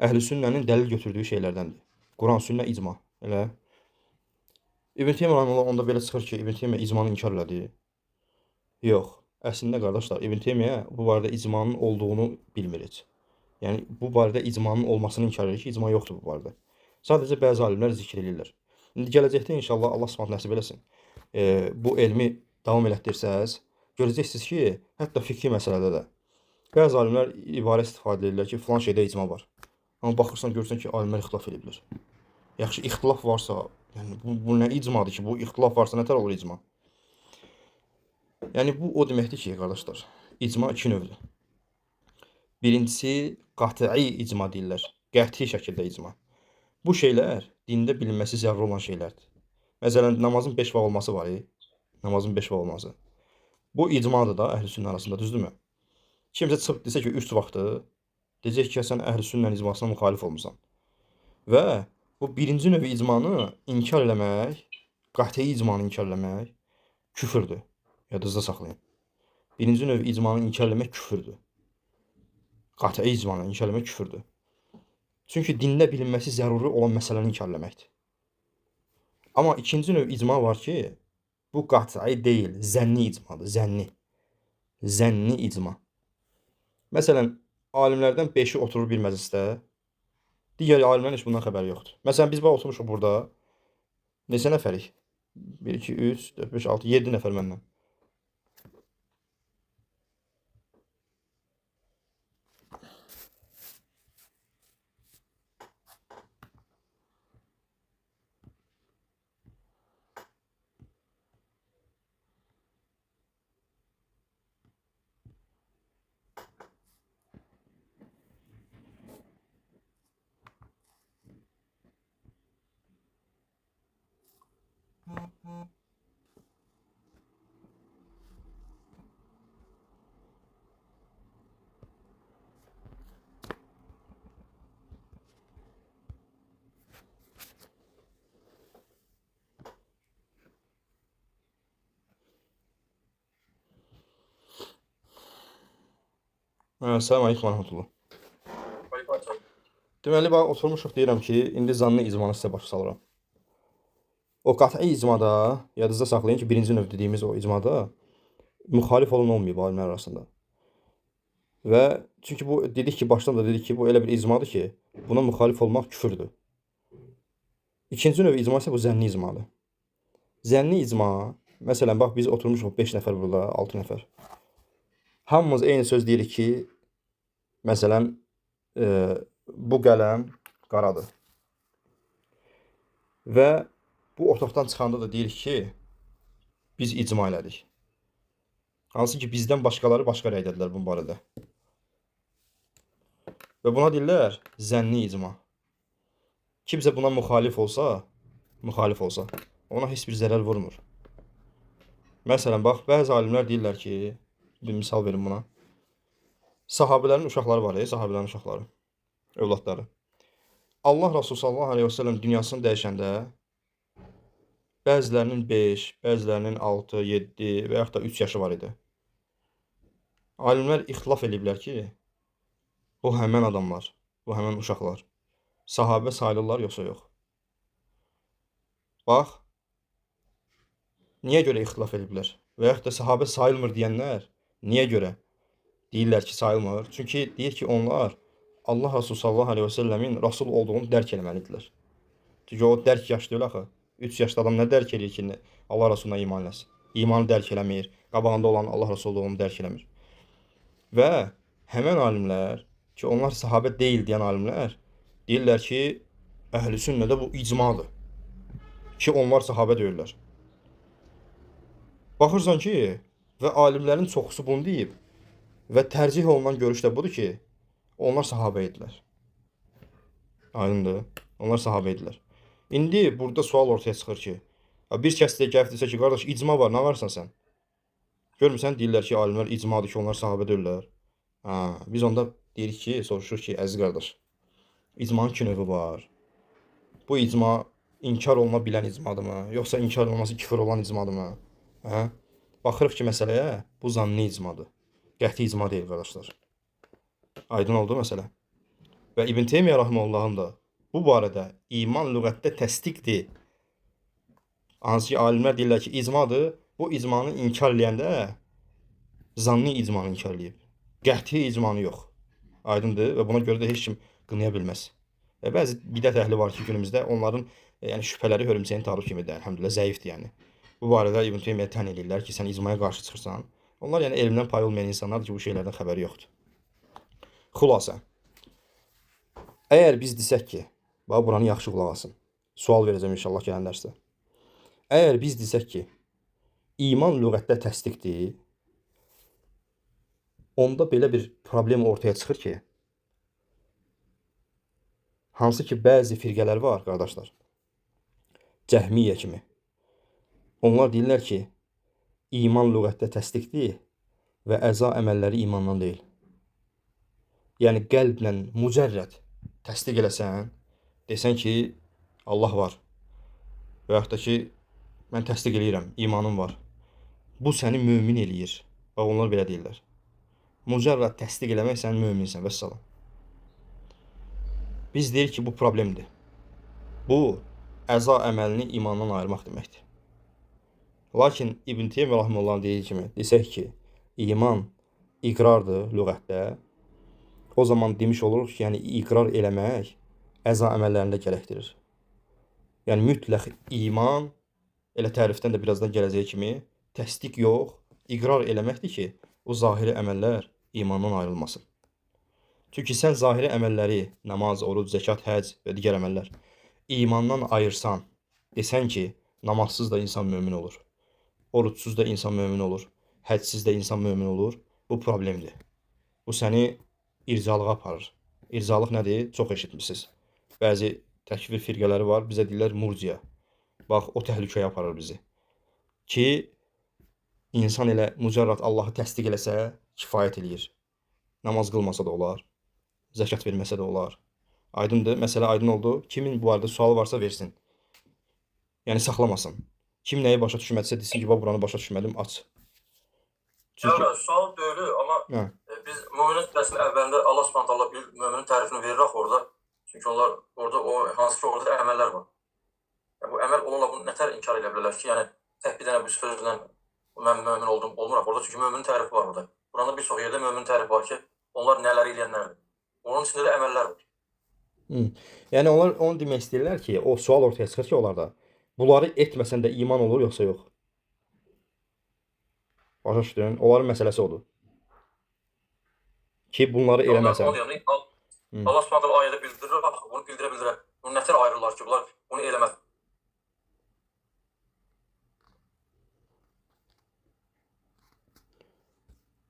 Əhl-i-sünnənin dəlil götürdüyü şeylərdəndir. Quran, sünnə, icma. Elə. İbn Teymiyyə rahimehullah onda belə çıxır ki, İbn Teymiyyə icmanı inkar elədi. Yox. Əslində qardaşlar, İbn Teymiyyə bu barədə icmanın olduğunu bilmir heç. Yəni bu barədə icmanın olmasını inkar edir ki, icma yoxdur bu barədə. Sadəcə bəzi alimlər zikr edirlər. İndi gələcəkdə inşallah Allah Subhanahu nəsib eləsin. Bu elmi davam elətdirsəz, görəcəksiniz ki, hətta fikri məsələdə də bəzi alimlər ibarə istifadə edirlər ki, filan şeydə icma var. Amma baxırsan görürsən ki, alimlər ixtilaf ediblər. Yaxşı, ixtilaf varsa, yəni bu nə icmadır ki, bu ixtilaf varsa nətər olur icma? Yəni, bu o deməkdir ki, qardaşlar, icma iki növdür. Birincisi, qat'i icma deyirlər. Qəti şəkildə icma. Bu şeylər dində bilinməsi zəruri olan şeylərdir. Məsələn, namazın 5 vaxt olması var. Namazın 5 vaxt olması. Bu icmadır da əhl-i-sünnə arasında, düzdürmü? Kimsə çıxıb desə ki, 3 vaxtdır, deyəcək ki, sən əhl-i-sünnənin icmasına müxalif olmusan. Və bu birinci növ icmanı inkar eləmək, qat'i icmanı inkar eləmək küfürdür. Yadınızda saxlayın. Birinci növ icmanı inkar eləmək küfürdür. Qat'i icmanı inkar eləmək küfürdür. Çünki dində bilinməsi zəruri olan məsələni inkar eləməkdir. Amma ikinci növ icma var ki, bu qat'i deyil, zənni icmadır, zənni. Zənni icma. Məsələn, alimlərdən 5-i oturur bir məclisdə, digər alimlərin heç bundan xəbəri yoxdur. Məsələn, biz oturmuşuq burada, neçə nəfərik? 1, 2, 3, 4, 5, 6, 7 nəfər məndən. Salam aleyküm və rəhmətullah. Aleyküm. Deməli, bax, oturmuşuq deyirəm ki, indi zanlı icmanı sizə başa salıram. O qat'i icmada, yadınızda saxlayın ki, birinci növ dediyimiz o icmada müxalif olan olmayıb alimlər arasında. Və çünki bu dedik ki, başdan da dedik ki, bu elə bir icmadır ki, buna müxalif olmaq küfürdür. İkinci növ icma isə bu zənni icmadır. Zənni icma, məsələn, bax, biz oturmuşuq 5 nəfər burada, 6 nəfər. Hamımız eyni söz deyirik ki, məsələn, bu qələm qaradır. Və bu otaqdan çıxanda da deyirik ki, biz icma elədik. Hansı ki, bizdən başqaları başqa rəydədirlər bu barədə. Və buna deyirlər zənni icma. Kimsə buna müxalif olsa, ona heç bir zərər vurmur. Məsələn, bax, bəzi alimlər deyirlər ki, bir misal verin buna. Sahabələrin uşaqları var, sahabələrin uşaqları, övladları. Allah Rasulü sallallahu aleyhi və səlləm dünyasını dəyişəndə bəzilərinin 5, bəzilərinin 6, 7 və yaxud da 3 yaşı var idi. Alimlər ixtilaf ediblər ki, bu həmən adamlar, bu həmən uşaqlar sahabə sayılırlar yoxsa yox. Bax, niyə görə ixtilaf ediblər? Və yaxud da sahabə sayılmır deyənlər niyə görə deyirlər ki, sayılmır? Çünki deyir ki, onlar Allah Rasulü sallallahu aleyhi və səlləmin Rasul olduğunu dərk eləməlidirlər. Çünki o dərk yaş deyil axı. 3 yaşlı adam nə dərk edir ki, Allah Rasuluna iman eləsin? İmanı dərk eləmir, qabağında olan Allah Rasul olduğunu dərk eləmir. Və həmən alimlər ki, onlar sahabə deyil deyən alimlər deyirlər ki, əhl-i sünnədə bu icmadır. Ki, onlar sahabə deyirlər. Baxırsan ki, və alimlərin çoxusu bunu deyib və tərcih olunan görüş də budur ki, onlar sahabə idilər. Aydındır, onlar sahabə idilər. İndi burada sual ortaya çıxır ki, bir kəs də gəlib desə ki, qardaş, icma var, nə varsan sən? Görmürsən, deyirlər ki, alimlər icmadır ki, onlar sahabə deyirlər. Biz onda deyirik ki, soruşur ki, əziz qardaş, icmanın 2 növü var. Bu icma inkar oluna bilən icmadırmı? Yoxsa inkar olması küfür olan icmadırmı? Baxırıq ki, məsələyə, bu zanni icmadır. Qəti icma deyil, qardaşlar. Aydın oldu məsələ. Və İbn Teymiyyə rahimehullahın da bu barədə iman lüğətdə təsdiqdir. Hansı ki, alimlər deyirlər ki, icmadır. Bu icmanı inkar eləyəndə zanni icmanı inkar eləyib. Qəti icmanı yox. Aydındır və buna görə də heç kim qınaya bilməz. Bəzi bidət əhli var ki, günümüzdə onların şübhələri hörümçəyin tarif kimidir, əlhəmdülillah, zəifdir yəni. Bu barədə İbn Teymiyyə tən eləyirlər ki, sən icmaya qarşı çıxırsan. Onlar yəni elmdən pay olmayan insanlardır ki, bu şeylərdən xəbəri yoxdur. Xülasə, əgər biz desək ki, bax, buranı yaxşı qulaq asın, sual verəcəm inşallah gələn dərsdə. Əgər biz desək ki, iman lüğətdə təsdiqdir, onda belə bir problem ortaya çıxır ki, hansı ki, bəzi firqələr var, qardaşlar, Cəhmiyyə kimi. Onlar deyirlər ki, iman lüğətdə təsdiqdir və əza əməlləri imandan deyil. Yəni, qəlblə mücərrəd təsdiq eləsən, desən ki, Allah var və yaxud da ki, mən təsdiq eləyirəm, imanım var. Bu səni mömin eləyir. Bax, onlar belə deyirlər. Mücərrəd təsdiq eləmək sən möminsən, vəssalam. Biz deyirik ki, bu problemdir. Bu, əza əməlini imandan ayırmaq deməkdir. Lakin İbn Teymiyyə rahimehullahın dediyi kimi, desək ki, iman iqrardır lüğətdə, o zaman demiş oluruq ki, yəni iqrar eləmək əza əməllərində gərəkdirir. Yəni mütləq iman, elə tərifdən də birazdan gələcək kimi, təsdiq yox, iqrar eləməkdir ki, o zahiri əməllər imandan ayrılmasın. Çünki sən zahiri əməlləri, namaz, oruc, zəkat, həc və digər əməllər imandan ayırsan, desən ki, namazsız da insan mömin olur, orucsuz da insan mömin olur, həcsiz də insan mömin olur, bu problemdir. Bu səni ircalığa aparır. İrcalıq nədir? Çox eşitmişsiniz. Bəzi təkfir firqələri var, bizə deyirlər murciə. Bax, o təhlükəyə aparır bizi. Ki, insan elə mücərrad Allahı təsdiq eləsə, kifayət eləyir. Namaz qılmasa da olar, zəkat verməsə də olar. Aydındır, məsələ aydın oldu. Kimin bu arada sualı varsa versin. Yəni, saxlamasın. Kim nəyi başa düşmədisə desin ki, buranı başa düşmədim, aç. Çünki Yəni sual deyil, amma hə, biz möminin sürəsinin əvvəlində Allah Subhanahu taala bir möminin tərifini verir axı orada. Çünki onlar orada o hansı ki orada əməllər var. Yəni bu əməl olanlar bunu nətər inkar edə bilərlər ki, yəni tək bir dənə bir sözlə mən mömin oldum olmur axı orada çünki möminin tərifi var orada. Quranda bir çox yerdə mömin tərifi var ki, onlar nələr edənlərdir. Onun içində də əməllər var. yəni onlar onu demək istəyirlər ki, o sual ortaya çıxır ki, onlarda bunları etməsən də iman olur yoxsa yox? Başa düşdün? Onların məsələsi odur. Ki bunları eləməsən. Allah Subhanahu taala ayədə bildirir, axı bunu bildirə. Bunu nətər ayırırlar ki, bunlar bunu eləməz.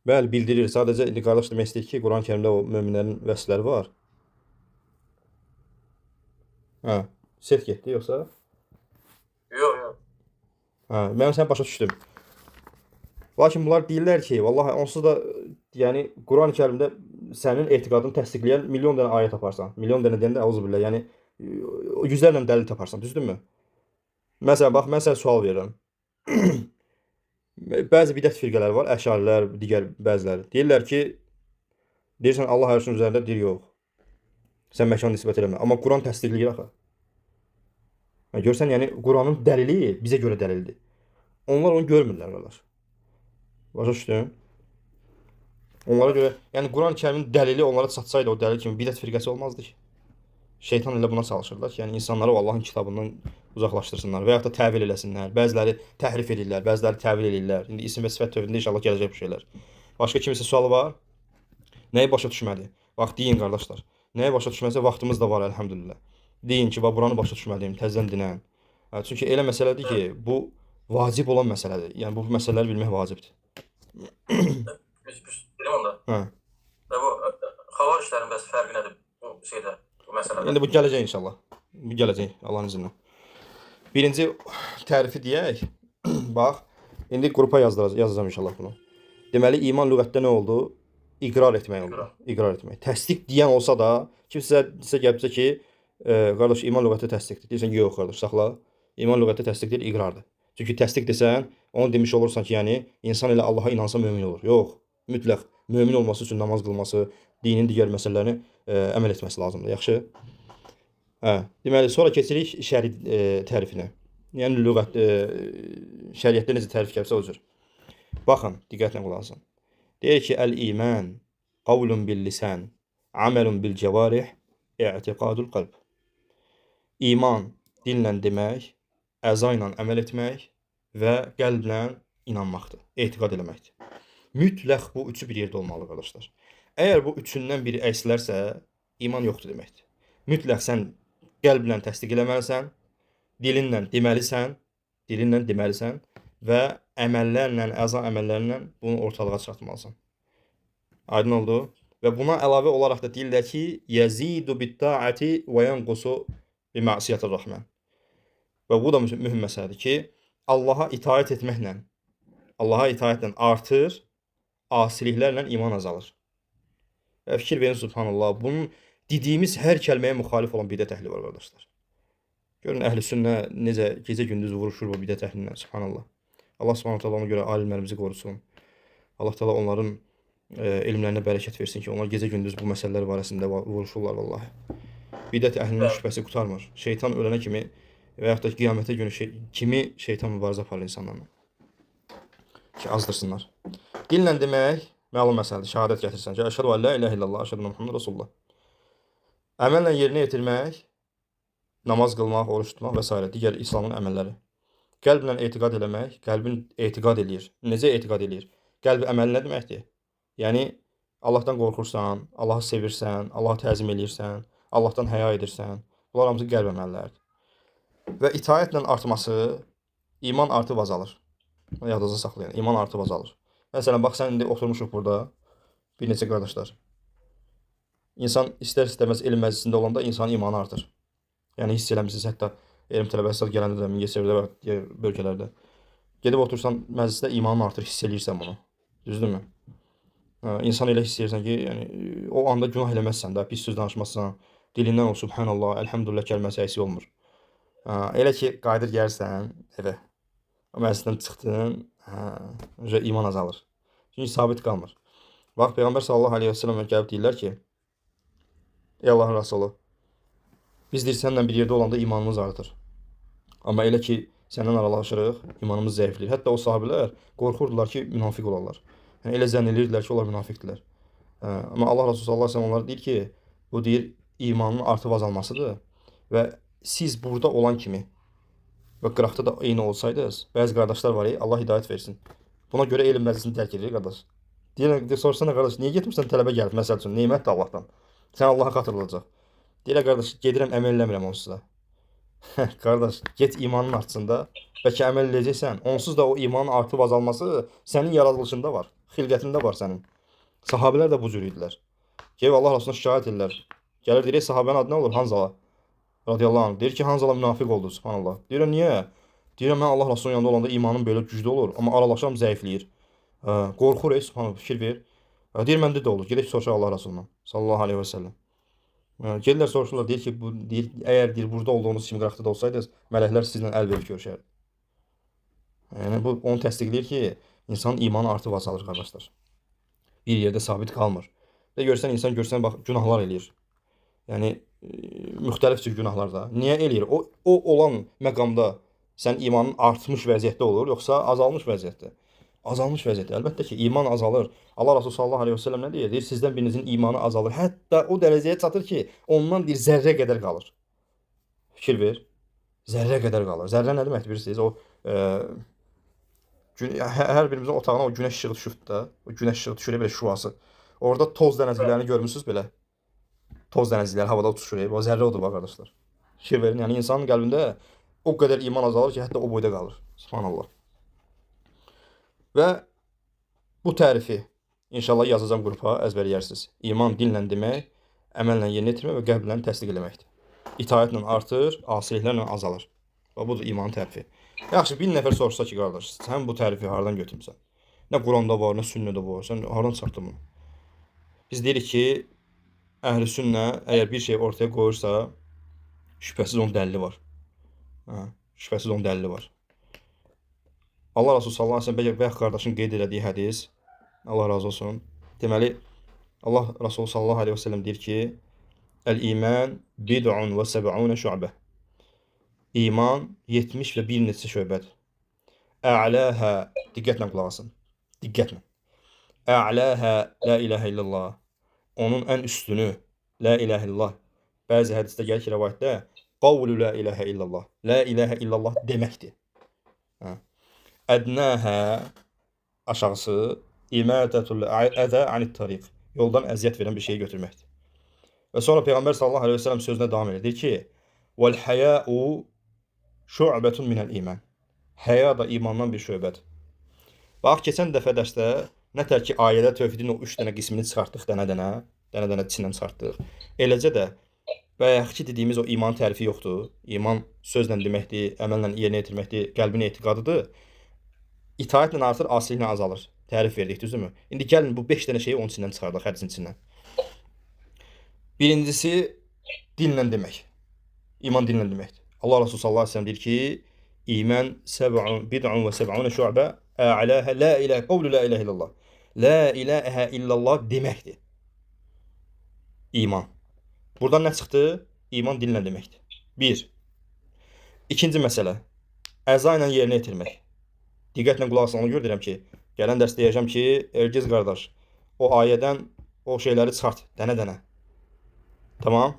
Bəli, bildirir. Sadəcə indi qardaş demək istəyir ki, Quran-Kərimdə o möminlərin vəsfləri var. Hə, set getdi yoxsa? Yox. Hə, mən səni başa düşdüm. Lakin bunlar deyirlər ki, vallahi onsuz da yəni Quran-Kərimdə sənin etiqadını təsdiqləyən milyon dənə ayə taparsan. Milyon dənə deyəndə əuzubillah, yəni yüzlərlə dəlil taparsan, düzdürmü? Məsələn, bax, mən sənə sual verirəm. Bəzi bidət firqələri var, əşarilər, digər bəziləri. Deyirlər ki, deyirsən Allah ərşin üzərində deyir yox. Sən məkan nisbət eləmə. Amma Quran təsdiqləyir axı. Görsən, yəni Quranın dəlili bizə görə dəlildir. Onlar onu görmürlər, qardaş. Başa düşdün? Onlara görə, yəni Quran-Kərimin dəlili onlara çatsaydı o dəlil kimi bidət firqəsi olmazdı ki. Şeytan elə buna çalışırlar ki, yəni insanları Allahın kitabından uzaqlaşdırsınlar və ya da təvil eləsinlər. Bəziləri təhrif edirlər, bəziləri təvil edirlər. İndi isim və sifət tövhidində inşallah gələcək bu şeylər. Başqa kimisə sualı var? Nəyi başa düşmədi? Bax, deyin qardaşlar. Nəyi başa düşməsə vaxtımız da var, əlhəmdülillah. Deyin ki, bax, buranı başa düşməliyim, təzədən dinən. Çünki elə məsələdir ki, bu vacib olan məsələdir. Yəni, bu məsələləri bilmək vacibdir. Bilim onda. Hə. Və bu xavar işlərin bəs fərqi nədir bu şeydə, bu məsələdə? İndi bu gələcək inşallah. Bu gələcək Allahın izni ilə. Birinci tərifi deyək. Bax, indi qrupa yazacağam inşallah bunu. Deməli, iman lüğətdə nə oldu? İqrar etmək oldu. İqrar etmək. Təsdiq deyən olsa da, kimsə gəlibsə ki, qardaş, iman lüğəti təsdiqdir. Deyirsən, yox, qardaş, saxla. İman lüğəti təsdiq deyil, iqrardır. Çünki təsdiq desən, onu demiş olursan ki, yəni insan elə Allaha inansa mömin olur. Yox, mütləq mömin olması üçün namaz qılması, dinin digər məsələlərini əməl etməsi lazımdır. Yaxşı? Hə, deməli, sonra keçirik şəri tərifinə. Yəni lüğət şəriətdə necə tərif gəlsə o cür. Baxın, diqqətlə qulaq asın. Deyir ki, əl-iman qavlun bil-lisan, amelun bil-cəvarih, i'tiqadul qalb. İman dillə demək, əza ilə əməl etmək və qəlblə inanmaqdır, etiqad eləməkdir. Mütləq bu üçü bir yerdə olmalı, qardaşlar. Əgər bu üçündən biri əksilərsə, iman yoxdur deməkdir. Mütləq sən qəlblə təsdiq eləməlisən, dilinlə deməlisən və əməllərlə, əza əməllərlə bunu ortalığa çıxartmalısan. Aydın oldu? Və buna əlavə olaraq da deyirlər ki, yəzidu bit-ta'ati və yanqusu bi-ma'siyatir rahman. Və bu da mühüm məsələdir ki, Allaha itaət etməklə artır, asiliklərlə iman azalır. Və fikir verin, subhanallah, bunun dediyimiz hər kəlməyə müxalif olan bidət əhli var, qardaşlar. Görün, əhl-i sünnə necə gecə-gündüz vuruşur bu bidət əhlindən, subhanallah. Allah subhanahu ta'ala ona görə alimlərimizi qorusun. Allah ta'ala onların elmlərinə bərəkət versin ki, onlar gecə-gündüz bu məsələlər barəsində vuruşurlar, vallahi. Bidət əhlinin şübhəsi qutarmır. Şeytan ölənə kimi və yaxud da qiyamətə günü kimi şeytan mübarizə aparır insanlarla. Ki, azdırsınlar. Dillə demək, məlum məsələdir, şəhadət gətirsən ki, əşhədu ən la ilahə illallah, əşhədu ənə Muhammed Rasulullah. Əməllə yerinə yetirmək, namaz qılmaq, oruç tutmaq və s. digər İslamın əməlləri. Qəlblə etiqad eləmək, qəlbin etiqad eləyir. Necə etiqad eləyir? Qəlb əməli nə deməkdir? Yəni, Allahdan qorxursan, Allahı sevirsən, Allahı təzim eləyirsən, Allahdan həya edirsən. Bunlar hamısı qəlb əməlləridir. Və itaətlə artması, iman artıb azalır. Yadınızda saxlayın, iman artıb azalır. Məsələn, bax, sən indi oturmuşuq burada, bir neçə qardaşlar. İnsan istər-istəməz elm məclisində olanda insanın imanı artır. Yəni, hiss eləmişsiniz, hətta elm tələbəsi gələndə də, Mingəçevirdə və digər bölgələrdə. Gedib otursan məclisdə imanın artır, hiss eləyirsən bunu. Düzdürmü? İnsan elə hiss eləyirsən ki, yəni, o anda günah eləməzsən də, pis söz danışmazsan, dilindən o subhanallah, əlhəmdülillah kəlməsi əksik olmur. Elə ki, qayıdır gəlirsən evə, o məclisdən çıxdın, iman azalır. Çünki sabit qalmır. Bax, Peyğəmbər sallallahu aleyhi və səlləmə gəlib deyirlər ki, ey Allahın Rəsulu, biz deyir, səninlə bir yerdə olanda imanımız artır. Amma elə ki, səndən aralaşırıq, imanımız zəifləyir. Hətta o sahabələr qorxurdular ki, münafiq olarlar. Yəni, elə zənn edirdilər ki, onlar münafiqdirlər. Amma Allah Rəsulü sallallahu aleyhi və səlləm onlara deyir ki, bu deyir, imanın artıb azalmasıdır və siz burada olan kimi və qıraqda da eyni olsaydınız, bəzi qardaşlar var, Allah hidayət versin. Buna görə elm məclisini tərk edir, qardaş. Deyirlər, sorsana qardaş, niyə getmirsən tələbə gəlib, məsəl üçün, nemətdir Allahdan. Sən Allaha xatırlayacaq. Deyirlər, qardaş, gedirəm, əməl eləmirəm onsuz da. Qardaş, get imanın artsın da, bəlkə əməl edəcəksən. Onsuz da o imanın artıb azalması sənin yaradılışında var, xilqətində var sənin. Sahabələr də bu cür idilər. Gəlib Allah Rasuluna şikayət edirlər. Gəlir deyir, sahabənin adı nə olur? Hanzala. Radiyallahu anh. Deyir ki, Hanzala münafiq oldu, subhanallah. Deyirəm, niyə? Deyirəm, mən Allah Rasulunun yanında olanda imanım belə güclü olur, amma aralaşam zəifləyir. Qorxur, subhanallah, fikir ver. Deyir, məndə də olur. Gedək soruşaq Allah Rasulundan, sallallahu aleyhi və səlləm. Gelirlər soruşurlar, deyir ki, əgər deyir, burada olduğunuz kimi qıraqda da olsaydınız, mələklər sizlə əl verib görüşərdi. Yəni, bu onu təsdiqləyir ki, insanın imanı artıb azalır, qardaşlar. Bir yerdə sabit qalmır. Və görsən, insan görsən, bax, günahlar eləyir. Yəni, müxtəlif cür günahlar da. Niyə eləyir? O olan məqamda sən imanın artmış vəziyyətdə olur, yoxsa azalmış vəziyyətdə? Azalmış vəziyyətdə. Əlbəttə ki, iman azalır. Allah Rasulü sallallahu aleyhi və səlləm nə deyir? Deyir, sizdən birinizin imanı azalır. Hətta o dərəcəyə çatır ki, ondan bir zərrə qədər qalır. Fikir ver. Zərrə qədər qalır. Zərrə nə deməkdir bilirsiniz? O, hər birimizin otağına o günəş işığı düşüb da, o günəş işığı düşür belə şüası. Orada toz dənəciklərini görmüsünüz belə. Toz dənəcikləri havada uçuşur. O zərrə odur, bax, qardaşlar. Fikir verin. Yəni, insanın qəlbində o qədər iman azalır ki, hətta o boyda qalır. Subhanallah. Və bu tərifi inşallah yazacağım qrupa, əzbərləyərsiniz. İman dinlə demək, əməllə yerinə yetirmək və qəlblə təsdiq eləməkdir. İtaətlə artır, asiliklərlə azalır. Və budur imanın tərifi. Yaxşı, bir nəfər soruşsa ki, qardaş, sən bu tərifi hardan götürmüsən? Nə Quranda var, nə sünnədə var, sən hardan çıxartdın bunu? Biz deyirik ki, əhl-i sünnə əgər bir şey ortaya qoyursa, şübhəsiz onun dəlili var. Şübhəsiz onun dəlili var. Allah Rasulü sallallahu aleyhi və səlləm bayaq qardaşın qeyd elədiyi hədis, Allah razı olsun. Deməli, Allah Rasulü sallallahu aleyhi və səlləm deyir ki, Əl-iman bid'un və səb'unə şu'bə. İman 70 və bir neçə şöbədir. Ə'ləhə, diqqətlə qulaq asın. Diqqətlə. Ə'ləhə la ilahə illallah. Onun ən üstünü la ilahə illallah. Bəzi hədisdə gəlir ki, rəvayətdə qavlu la ilahə illallah. La ilahə illallah deməkdir. Ədnəhə, aşağısı, imətətul ədə anit tariq. Yoldan əziyyət verən bir şeyi götürməkdir. Və sonra Peyğəmbər sallallahu aleyhi və səlləm sözünə davam edir. Deyir ki, vəl-həyəu şu'bətun minəl iman. Həya da imandan bir şöbədir. Bax, keçən dəfə dərsdə nətər ki, ayədə tövhidin o 3 dənə qismini çıxartdıq, dənə-dənə içindən çıxartdıq. Eləcə də bayaqki dediyimiz o iman tərifi yoxdur. İman sözlə deməkdir, əməllə yerinə yetirməkdir, qəlbin etiqadıdır. İtaətlə artır, asiliklə azalır. Tərif verdik, düzdürmü? İndi gəlin bu 5 dənə şeyi onun içindən çıxardıq, hədisin içindən. Birincisi, dinlə demək. İman dinlə deməkdir. Allah Rasulü sallallahu aleyhi ve sellem deyir ki, İman bid'un və səb'unə şu'bə ə'ləhə la ilahə, qavlu la ilahə illallah. La ilahə illallah deməkdir. İman. Buradan nə çıxdı? İman dinlə deməkdir. 1. İkinci məsələ, əza ilə yerinə yetirmək. Diqqətlə qulaq asın, ona görə deyirəm ki, gələn dərs deyəcəm ki, Ergiz qardaş, o ayədən o şeyləri çıxart, dənə-dənə. Tamam.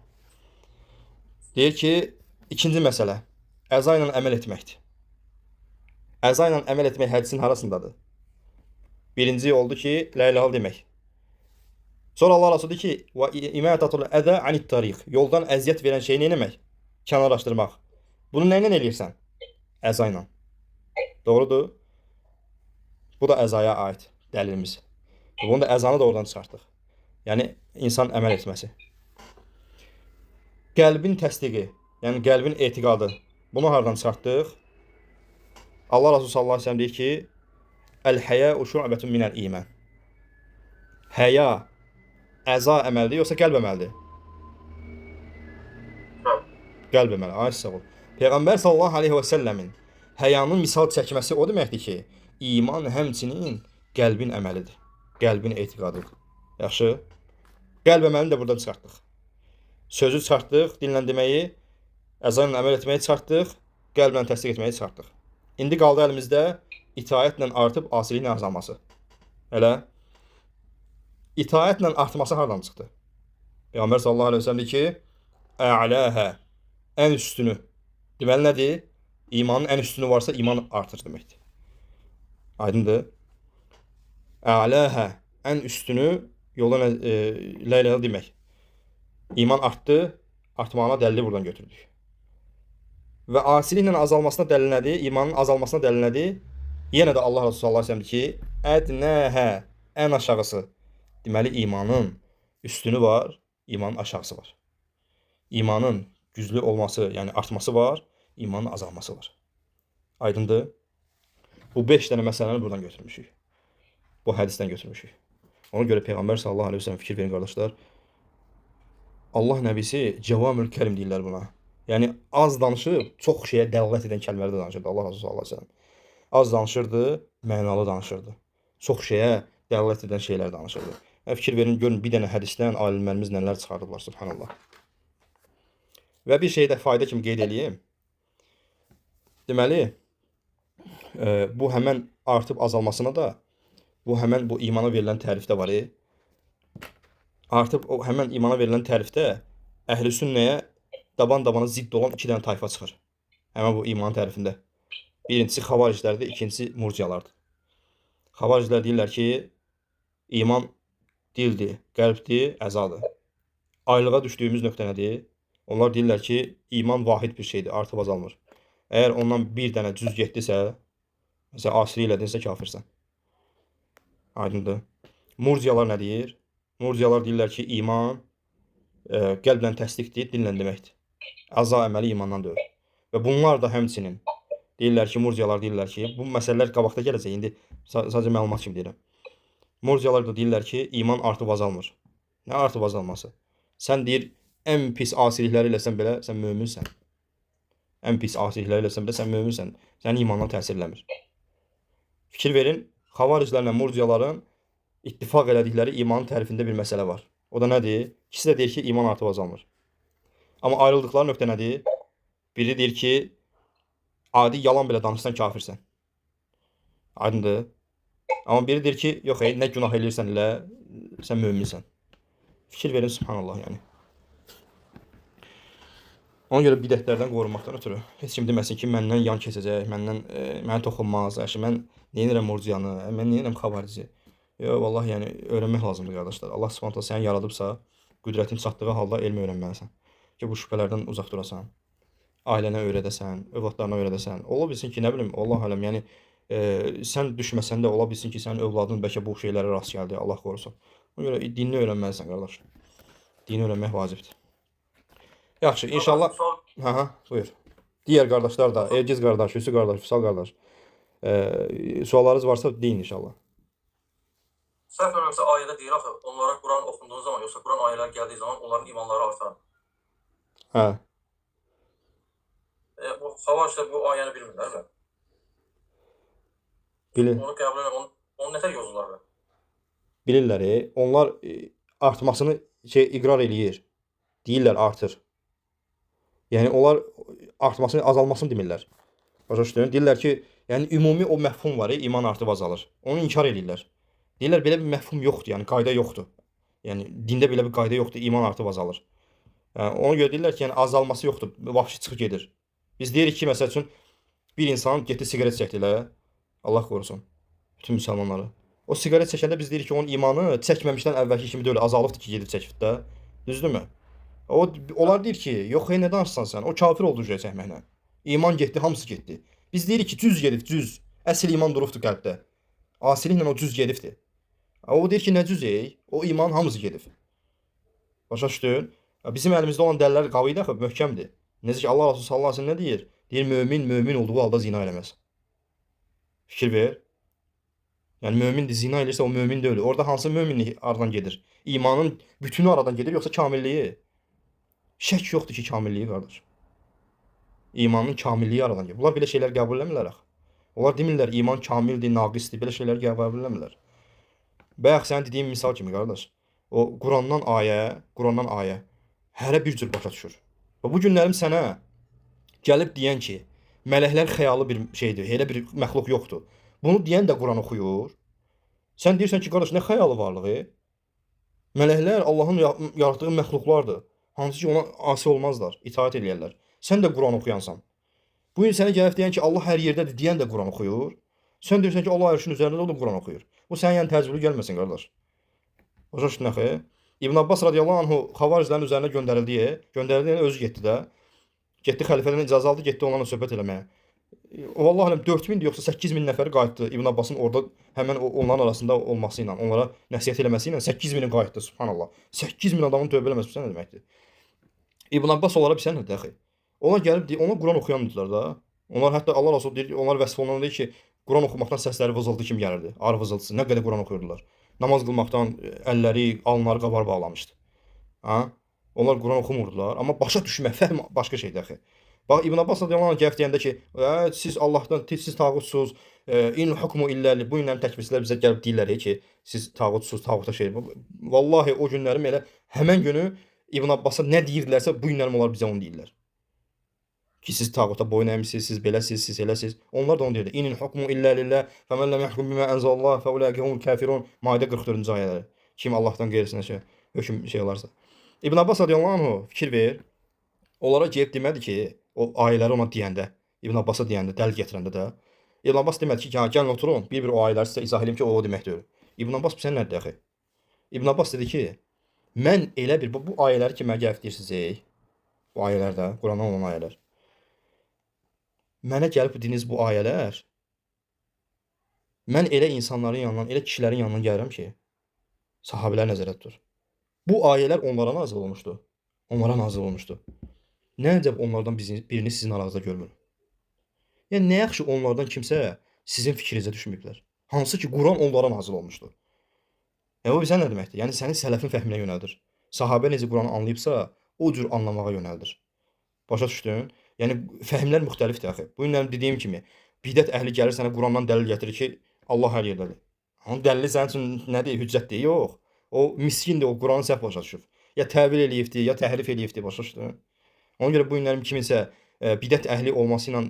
Deyir ki, ikinci məsələ, əza ilə əməl etməkdir. Əza ilə əməl etmək hədisin harasındadır? Birinci oldu ki, la ilahe demək. Sonra Allah Rasulü deyir ki, imətətul ədə anit tariq. Yoldan əziyyət verən şeyi nə etmək? Kənarlaşdırmaq. Bunu nə ilə eləyirsən? Əza ilə. Doğrudur. Bu da əzaya aid dəlilimiz. Bunu da əzanı da oradan çıxartdıq. Yəni, insan əməl etməsi. Qəlbin təsdiqi, yəni qəlbin etiqadı. Bunu hardan çıxartdıq? Allah Rasulü sallallahu aleyhi ve sellem deyir ki, Əl-həyəu şu'bətun minəl iman. Həya əza əməldir, yoxsa qəlb əməldir? Qəlb əməli, ay sağ ol. Peyğəmbər sallallahu aleyhi və səlləmin həyanın misal çəkməsi o deməkdir ki, iman həmçinin qəlbin əməlidir. qəlbin etiqadıdır. Yaxşı? Qəlb əməlini də buradan çıxartdıq. Sözü çıxartdıq, dinlə deməyi, əzanla əməl etməyi çıxartdıq, qəlblə təsdiq etməyi çıxartdıq. İndi qaldı əlimizdə itaətlə artıb asiliklə azalması. Elə? İtaətlə artması hardan çıxdı? Peyğəmbər sallallahu əleyhi və səlləm deyir ki, a'lahə, ən üstünü. Deməli nədir? İmanın ən üstünü varsa iman artır deməkdir. Aydındır? A'lahə, ən üstünü yola la ilahe illallah demək. İman artdı, artmağına dəlili buradan götürdük. Və asiliklə azalmasına dəlil nədir? İmanın azalmasına dəlil nədir? Yenə də Allah Resulü sallallahu əleyhi və səlləm deyir ki, ədnəhə, ən aşağısı. Deməli imanın üstünü var, imanın aşağısı var. İmanın güclü olması, yəni artması var, imanın azalması var. Aydındır? Bu 5 dənə məsələni buradan götürmüşük. Bu hədisdən götürmüşük. Ona görə Peyğəmbər sallallahu əleyhi və səlləm fikir verin qardaşlar. Allah nəbisi cəvamül kəlim deyirlər buna. Yəni az danışıb çox şeyə dəlalət edən kəlmələr danışırdı Allah Resulü sallallahu əleyhi və səlləm. Az danışırdı, mənalı danışırdı. Çox şeyə dəlalət edən şeylər danışırdı. Fikir verin, görün bir dənə hədisdən alimlərimiz nələr çıxardıblar, subhanallah. Və bir şey də fayda kimi qeyd edeyim. Deməli, bu həmən artıb azalmasına da, bu həmən bu imana verilən tərifdə var. Artıb o həmən imana verilən tərifdə əhl-i sünnəyə daban-dabana zidd olan 2 dənə tayfa çıxır. Həmən bu iman tərifində. Birincisi xavariclərdir, ikincisi murciyalardır. Xavariclər deyirlər ki, iman dildir, qəlbdir, əzadır. Aylığa düşdüyümüz nöqtə nədir? Onlar deyirlər ki, iman vahid bir şeydir, artıb azalmır. Əgər ondan bir dənə cüz getdisə, məsələn, asiri elədinsə kafirsən. Aydındır. Murciyalar nə deyir? Murciyalar deyirlər ki, iman qəlblə təsdiqdir, dillə deməkdir. Əza əməli imandan deyil. Və bunlar da həmçinin deyirlər ki, murciyalar deyirlər ki, bu məsələlər qabaqda gələcək, indi sadəcə məlumat kimi deyirəm. Murciyalar da deyirlər ki, iman artıb azalmır. Nə artıb azalması? Sən deyir, ən pis asilikləri eləsən belə, sən möminsən. Ən pis asilikləri eləsən belə, sən möminsən. Sənin imandan təsir eləmir. Fikir verin, xavariclərlə murciyaların ittifaq elədikləri imanın tərifində bir məsələ var. O da nədir? İkisi də deyir ki, iman artıb azalmır. Amma ayrıldıqları nöqtə nədir? Biri deyir ki, adi yalan belə danışsan kafirsən. Aydındır? Amma biri deyir ki, yox, nə günah eləyirsən elə, sən möminsən. Fikir verin, subhanallah, yəni. Ona görə bidətlərdən qorunmaqdan ötürü heç kim deməsin ki, məndən yan keçəcək, mənə toxunmaz, mən neyinirəm murciyanı, mən neyinirəm xavarici. Yox, vallahi, yəni, öyrənmək lazımdır, qardaşlar. Allah subhanət hala səni yaradıbsa, qüdrətin çatdığı halda elmi öyrənməlisən. Ki, bu şübhələrdən uzaq durasan, ailənə öyrədəsən, övladlarına öyrədəsən. Ola bilsin ki, nə bilim, Allah aləm, yəni, sən düşməsən də ola bilsin ki, sənin övladın bəlkə bu şeylərə rast gəldi, Allah qorusun. Ona görə dinini öyrənməlisən, qardaş. Dini öyrənmək vacibdir. Yaxşı, inşallah. Hə, buyur. Digər qardaşlar da, Ergiz qardaş, Yusuf qardaş, Füsal qardaş. Suallarınız varsa deyin inşallah. Səhv eləmirəmsə ayədə deyir axı, onlara Quran oxunduğu zaman, yoxsa Quran ayələr gəldiyi zaman onların imanları artar. Hə. Bu xavariclər bu ayəni bilmirlər mi? Bilir. Onu qəbul edən, onu nətər yozurlar? Bilirlər, onlar artmasını iqrar eləyir. Deyirlər artır. Yəni onlar artmasını, azalmasını demirlər. Başa düşdün? Deyirlər ki, yəni ümumi o məfhum var, iman artıb azalır. Onu inkar edirlər. Deyirlər belə bir məfhum yoxdur, yəni qayda yoxdur. Yəni dində belə bir qayda yoxdur, iman artıb azalır. Yəni ona görə deyirlər ki, yəni azalması yoxdur, vəhşi çıxıb gedir. Biz deyirik ki, məsəl üçün bir insan getdi siqaret çəkdi elə, Allah qorusun bütün müsəlmanları. O siqaret çəkəndə biz deyirik ki, onun imanı çəkməmişdən əvvəlki kimi deyil, azalıbdır ki, gedib çəkib də. Düzdürmü? Onlar deyir ki, yox, nə danışsan sən? O kafir oldu çəkməklə. İman getdi, hamısı getdi. Biz deyirik ki, cüz gedib, cüz. Əsl iman durubdur qəlbdə. Asiliklə o cüz gedibdir. O deyir ki, nə cüz o iman hamısı gedib. Başa düşdün? Bizim əlimizdə olan dəlillər qavi idi axı, möhkəmdir. Necə ki, Allah Resulü sallallahu əleyhi və səlləm nə deyir? Deyir, mömin olduğu halda zina eləməz. Fikir ver. Yəni mömindir, zina eləyirsə o mömin deyil. Orada hansı möminlik aradan gedir? İmanın bütünü aradan gedir, yoxsa kamilliyi? Şək yoxdur ki, kamilliyi, qardaş. İmanın kamilliyi aradan gedir. Bunlar belə şeylər qəbul eləmirlər axı. Onlar demirlər, iman kamildir, naqisdir, belə şeylər qəbul eləmirlər. Bayaq sənin dediyin misal kimi qardaş. O Qurandan ayə hərə bir cür başa düşür. Və bu günlərim sənə gəlib deyən ki, mələklər xəyalı bir şeydir, elə bir məxluq yoxdur. Bunu deyən də Quran oxuyur. Sən deyirsən ki, qardaş, nə xəyalı varlığı? Mələklər Allahın yaratdığı məxluqlardır. Hansı ki, ona asi olmazlar, itaat eləyərlər. Sən də Quran oxuyansan. Bu gün sənə gəlib deyən ki, Allah hər yerdədir deyən də Quran oxuyur. Sən deyirsən ki, Allah ərşin üzərində, o da Quran oxuyur. Bu sənin yəni təcrübə gəlməsin, qardaş. Başa düşdün axı? İbn Abbas radiyallahu anhu xavariclərin üzərinə göndərildi, özü getdi də. Getdi xəlifədən icazə aldı, getdi onlarla söhbət eləməyə. Vallahi aləm 4000 yoxsa 8000 nəfəri qayıtdı. İbn Abbasın orada həmin onların arasında olması ilə, onlara nəsihət eləməsi ilə 8000-i qayıtdı, subhanallah. 8000 adamın tövbə eləməsi nə deməkdir? İbn Abbas onlara bir sən nədir axı? Onlar gəlib ona Quran oxuyandılar da. Onlar hətta Allah Rəsulü deyir, onlar vəsf olunanda deyir ki, Quran oxumaqdan səsləri vızıltı kimi gəlirdi. Ar vızıltısı. Nə qədər Quran oxuyurdular. Namaz qılmaqdan əlləri, alınları qabar bağlamışdı. Ha? Onlar Quran oxumurdular, amma başa düşmək, fəhm başqa şeydir axı. Bax İbn Abbas radiyallahu anh gəlib deyəndə ki, siz Allahdan, siz tağutsuz, in hukmu illəli, bu günlərin təkfirçilər bizə gəlib deyirlər ki, siz tağutsuz, tağuta şey. Vallahi o günlərim elə həmən günü İbn Abbas'a nə deyirdilərsə, bu günlərim onlar bizə onu deyirlər. Ki siz tağuta boyun əymisiz, siz beləsiz, siz eləsiz. Onlar da onu deyirdi. İnil hukmu illə lillah, fəmən ləm yəhkum bimə ənzəlallah, fəuləikə humul kafirun. Maidə 44-cü ayələri. Kim Allahdan qeyrisinə hökm şey olarsa. İbn Abbas radiyallahu anhu fikir ver. Onlara gəlib demədi ki, o ayələri ona deyəndə, İbn Abbas'a deyəndə, dəlil gətirəndə də. İbn Abbas demədi ki, gəlin oturun, bir-bir o ayələri sizə izah edeyim ki, o deməkdir. İbn Abbas sən nədir axı? İbn Abbas dedi ki, mən elə bir bu ayələri ki, mənə gəlib deyirsiniz, bu ayələr də, Qurandan olan ayələr. Mənə gəlib dediniz bu ayələr, mən elə insanların yanından, elə kişilərin yanından gəlirəm ki, sahabələr nəzərdə tutur. Bu ayələr onlara nazil olmuşdu. Onlara nazil olmuşdu. Nə əcəb onlardan birini sizin aranızda görmür. Yəni, nə yaxşı onlardan kimsə sizin fikrinizə düşməyiblər. Hansı ki, Quran onlara nazil olmuşdu. Bu bizə nə deməkdir? Yəni, səni sələfin fəhminə yönəldir. Sahabə necə Quranı anlayıbsa, o cür anlamağa yönəldir. Başa düşdün? Yəni, fəhmlər müxtəlifdir axı. Bu günlərim dediyim kimi, bidət əhli gəlir sənə Qurandan dəlil gətirir ki, Allah hər yerdədir. Onun dəlili sənin üçün nədir? Hüccətdir? Yox. O miskindir, o Quranı səhv başa düşüb. Ya təvil eləyibdir, ya təhrif eləyibdir, başa düşdün? Ona görə bu günlərim kiminsə bidət əhli olması ilə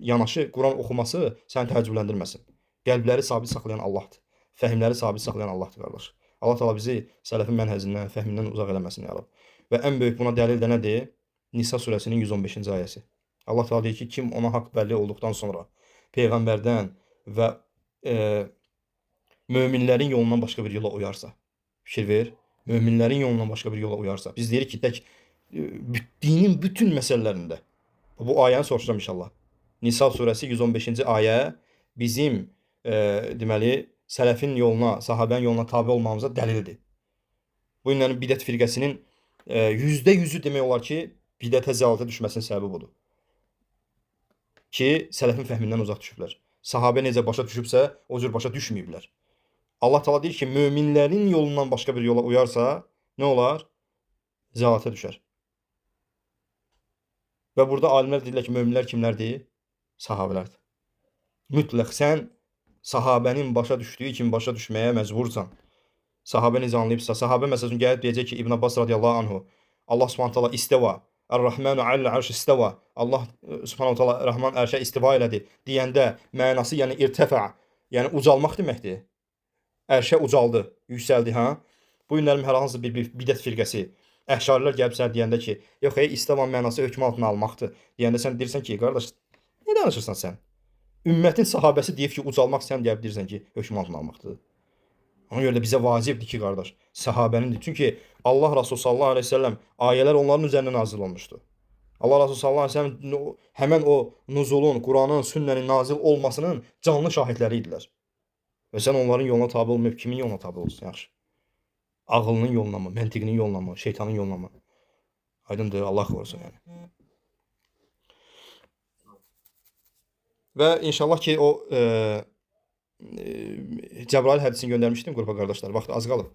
yanaşı Quran oxuması səni təəccübləndirməsin. Qəlbləri sabit saxlayan Allahdır. Fəhmləri sabit saxlayan Allahdır, qardaş. Allah təala bizi sələfin mənhəzindən, fəhmindən uzaq eləməsin ya Rab. Və ən böyük buna dəlil də nədir? Nisa surəsinin 115-ci ayəsi. Allah təala deyir ki, kim ona haqq bəlli olduqdan sonra peyğəmbərdən və möminlərin yolundan başqa bir yola uyarsa, fikir ver, möminlərin yolundan başqa bir yola uyarsa, biz deyirik ki, tək dinin bütün məsələlərində, bu ayəni soruşacağım inşallah. Nisa surəsi 115-ci ayə bizim deməli, sələfin yoluna, sahabənin yoluna tabi olmamıza dəlildir. Bu günlərin bidət firqəsinin %100-ü demək olar ki, bidətə zəlalətə düşməsinin səbəbi budur. Ki, sələfin fəhmindən uzaq düşüblər. Sahabə necə başa düşübsə, o cür başa düşməyiblər. Allah təala deyir ki, möminlərin yolundan başqa bir yola uyarsa, nə olar? Zəlalətə düşər. Və burada alimlər deyirlər ki, möminlər kimlərdir? Sahabələrdir. Mütləq sən sahabənin başa düşdüyü kimi başa düşməyə məcbursan. Sahabə necə anlayıbsa, sahabə məsələn gəlib deyəcək ki, İbn Abbas radiyallahu anhu, Allah Subhanahu taala istəva,Ər-Rahmanu alel-arş istəva. Allah Subhanahu taala Rəhman ərşə istiva elədi deyəndə mənası yəni irtəfə, yəni ucalmaq deməkdir. Ərşə ucaldı, yüksəldi, ha? Bu günlərim hər hansı bir bidət firqəsi, əhşarilər gəlib sənə deyəndə ki, yox, istəva mənası hökm altına almaqdır. Deyəndə sən deyirsən ki, qardaş, nə danışırsan sən? Ümmətin sahabəsi deyib ki, ucalmaq, sən gəlib deyirsən ki, hökm altına almaqdır. Ona görə də bizə vacibdir ki, qardaş, sahabənindir. Çünki Allah Rasulü sallallahu aleyhi ve sellem ayələr onların üzərinə nazil olmuşdu. Allah Rasulü sallallahu aleyhi ve sellem həmən o nuzulun, Quranın, sünnənin nazil olmasının canlı şahidləri idilər. Və sən onların yoluna tabi olmayıb, kimin yoluna tabi olursun, yaxşı? Ağılının yoluna mı, məntiqinin yoluna mı, şeytanın yoluna mı? Aydındır, Allah qorusun yəni. Və inşallah ki, o Cəbrail hədisini göndərmişdim qrupa qardaşlar. Vaxt az qalıb.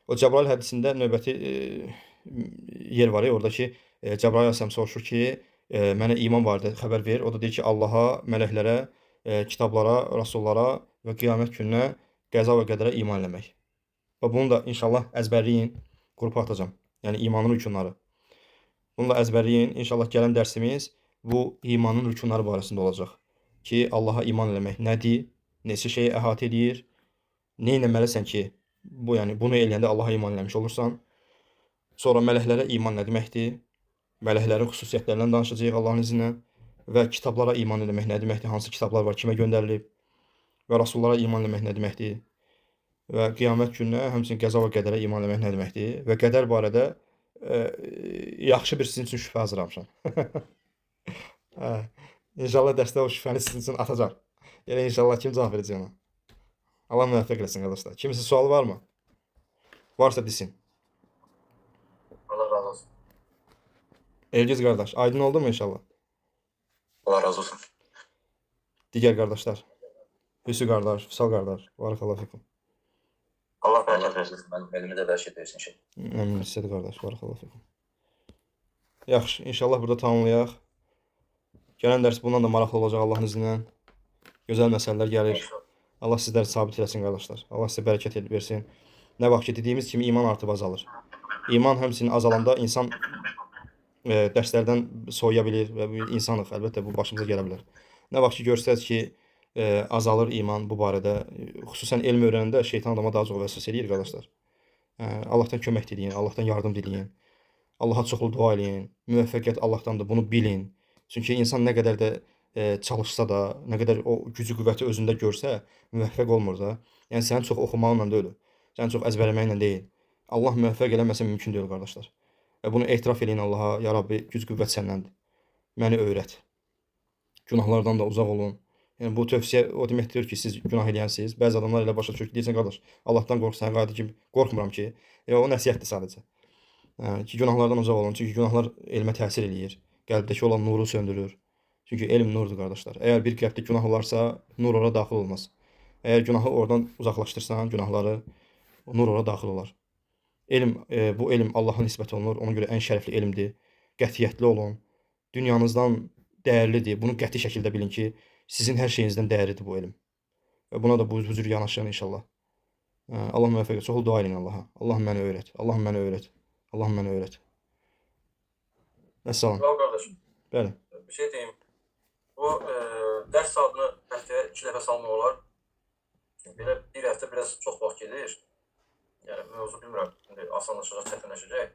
O Cəbrail hədisində növbəti yer var ya, orada ki, Cəbrail əleyhissalam soruşur ki, mənə iman barədə xəbər ver. O da deyir ki, Allaha, mələklərə, kitablara, rasullara və qiyamət gününə qəza və qədərə iman eləmək. Və bunu da inşallah əzbərləyin, qrupa atacağam. Yəni imanın rükunları. Bunu da əzbərləyin. İnşallah gələn dərsimiz bu imanın rükunları barəsində olacaq. Ki, Allaha iman eləmək nədir? Neçə şeyi əhatə edir? Nə etməlisən ki, bunu eləyəndə Allaha iman eləmiş olursan? Sonra mələklərə iman nə deməkdir? Mələklərin xüsusiyyətlərindən danışacağıq Allahın izni ilə və kitablara iman etmək nə deməkdir? Hansı kitablar var, kimə göndərilib? Və rasullara iman etmək nə deməkdir? Və qiyamət gününə, həmçinin qəza və qədərə iman etmək nə deməkdir? Və qədər barədə yaxşı bir sizin üçün şübhə hazırlamışam. İnşallah dərsdə o şübhəni sizin üçün atacaq. Yəni inşallah kim cavab verəcək ona? Allah müvəffəq eləsin qardaşlar. Kimisi sualı varmı? Varsa desin. Allah razı olsun. Elgiz qardaş, aydın oldu mu inşallah? Allah razı olsun. Digər qardaşlar. Hüsü qardaş, Füsal qardaş. Barakallahu fikum. Allah bərəkət versin. Mənim elmi də bərəkət versin ki. Əmin istədi qardaş. Barakallahu fikum. Yaxşı, inşallah burada tamamlayaq. Gələn dərs bundan da maraqlı olacaq Allahın izni ilə. Gözəl məsələlər gəlir. Allah sizləri sabit eləsin qardaşlar. Allah sizə bərəkət versin. Nə vaxt ki dediyimiz kimi iman artıb azalır. İman həmçinin azalanda insan dərslərdən soyuya bilir və insanıq. Əlbəttə bu başımıza gələ bilər. Nə vaxt ki görsəz ki azalır iman bu barədə, xüsusən elm öyrənəndə şeytan adama daha çox vəsvəsə eləyir qardaşlar. Allahdan kömək diləyin, Allahdan yardım diləyin. Allaha çoxlu dua eləyin. Müvəffəqiyyət Allahdandır, bunu bilin. Çünki insan nə qədər də çalışsa da, nə qədər o gücü qüvvəti özündə görsə, müvəffəq olmur da. Yəni sənin çox oxumaqla deyil, sənin çox əzbərləməklə deyil. Allah müvəffəq eləməsə mümkün deyil qardaşlar. Və bunu etiraf eləyin Allaha, ya Rabbi, güc qüvvət səndəndir. Məni öyrət. Günahlardan da uzaq olun. Yəni bu tövsiyə o deməkdir ki, siz günah eləyənsiniz. Bəzi adamlar elə başa düşür ki, deyirsən qardaş, Allahdan qorx, sən qayıdı ki, qorxmuram ki. O nəsihətdir sadəcə. Ki günahlardan uzaq olun. Çünki günahlar elmə təsir eləyir. Qəlbdəki olan nuru söndürür. Çünki elm nurdur qardaşlar. Əgər bir qəlbdə günah olarsa, nur ora daxil olmaz. Əgər günahı oradan uzaqlaşdırsan, günahları, nur ora daxil olar. Elm, bu elm Allaha nisbət olunur. Ona görə ən şərəfli elmdir. Qətiyyətli olun. Dünyanızdan dəyərlidir. Bunu qəti şəkildə bilin ki, sizin hər şeyinizdən dəyərlidir bu elm. Və buna da bu cür yanaşın inşallah. Allah müvəffəq etsin. Çoxlu dua edin Allaha. Allah məni öyrət. Allah məni öyrət. Allah məni öyrət. Əssalam. Bravo qardaşım. Bəli. Bir şey deyim. Bu dərs saatını həftəyə 2 dəfə salmaq olar. Belə bir həftə biraz çox vaxt gedir. Yəni mövzu bilmirəm. İndi asanlaşacaq, çətinləşəcək.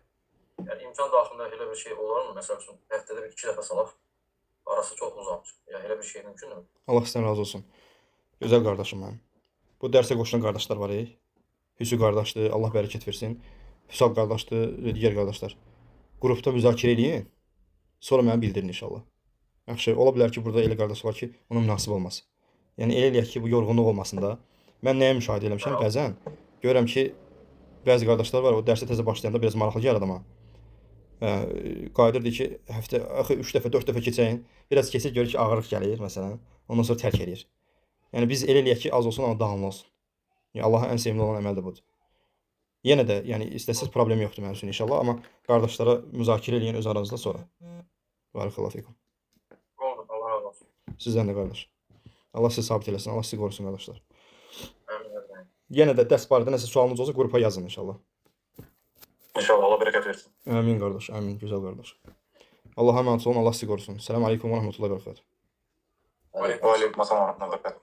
Yəni imkan daxilində elə bir şey olarmı? Məsəl üçün həftədə 2 dəfə salaq. Arası çox uzanır. Yəni elə bir şey mümkündür. Allah sizdən razı olsun. Gözəl qardaşım mənim. Bu dərsə qoşulan qardaşlar var. Hüsü qardaşdır, Allah bərəkət versin. Füsal qardaşdır, digər qardaşlar. Qrupda müzakirə eləyin. Sonra mənə bildirin inşallah. Yaxşı, ola bilər ki, burada elə qardaş var ki, ona münasib olmaz. Yəni elə eləyək ki, bu yorğunluq olmasın da. Mən nəyə müşahidə eləmişəm bəzən? Görürəm ki, bəzi qardaşlar var, o dərsə təzə başlayanda biraz maraqlı gəlir adama. Qayıdırdı ki, həftə 3 dəfə, 4 dəfə keçəyin, biraz keçir görür ki, ağırlıq gəlir məsələn. Ondan sonra tərk edir. Yəni biz elə eləyək ki, az olsun amma davamlı olsun. Yəni Allaha ən sevimli olan əməl də budur. Yenə də, yəni istəsiz problem yoxdur mənim üçün inşallah, amma qardaşlara müzakirə eləyin öz aranızda sonra. Barakallahu fikum. Oldu, Allah razı olsun. Sizdən də qardaş. Allah sizi sabit eləsin, Allah sizi qorusun qardaşlar. Əmin. Yenə də dərs barədə nəsə sualınız olsa qrupa yazın inşallah. İnşallah Allah bərəkət versin. Əmin qardaş, əmin, gözəl qardaş. Allah'a emanet olun, Allah sizi qorusun. Selamun aleyküm və rəhmətullahi və bərəkatuhu. Aleyküm assalam və rəhmətullahi və bərəkatuhu.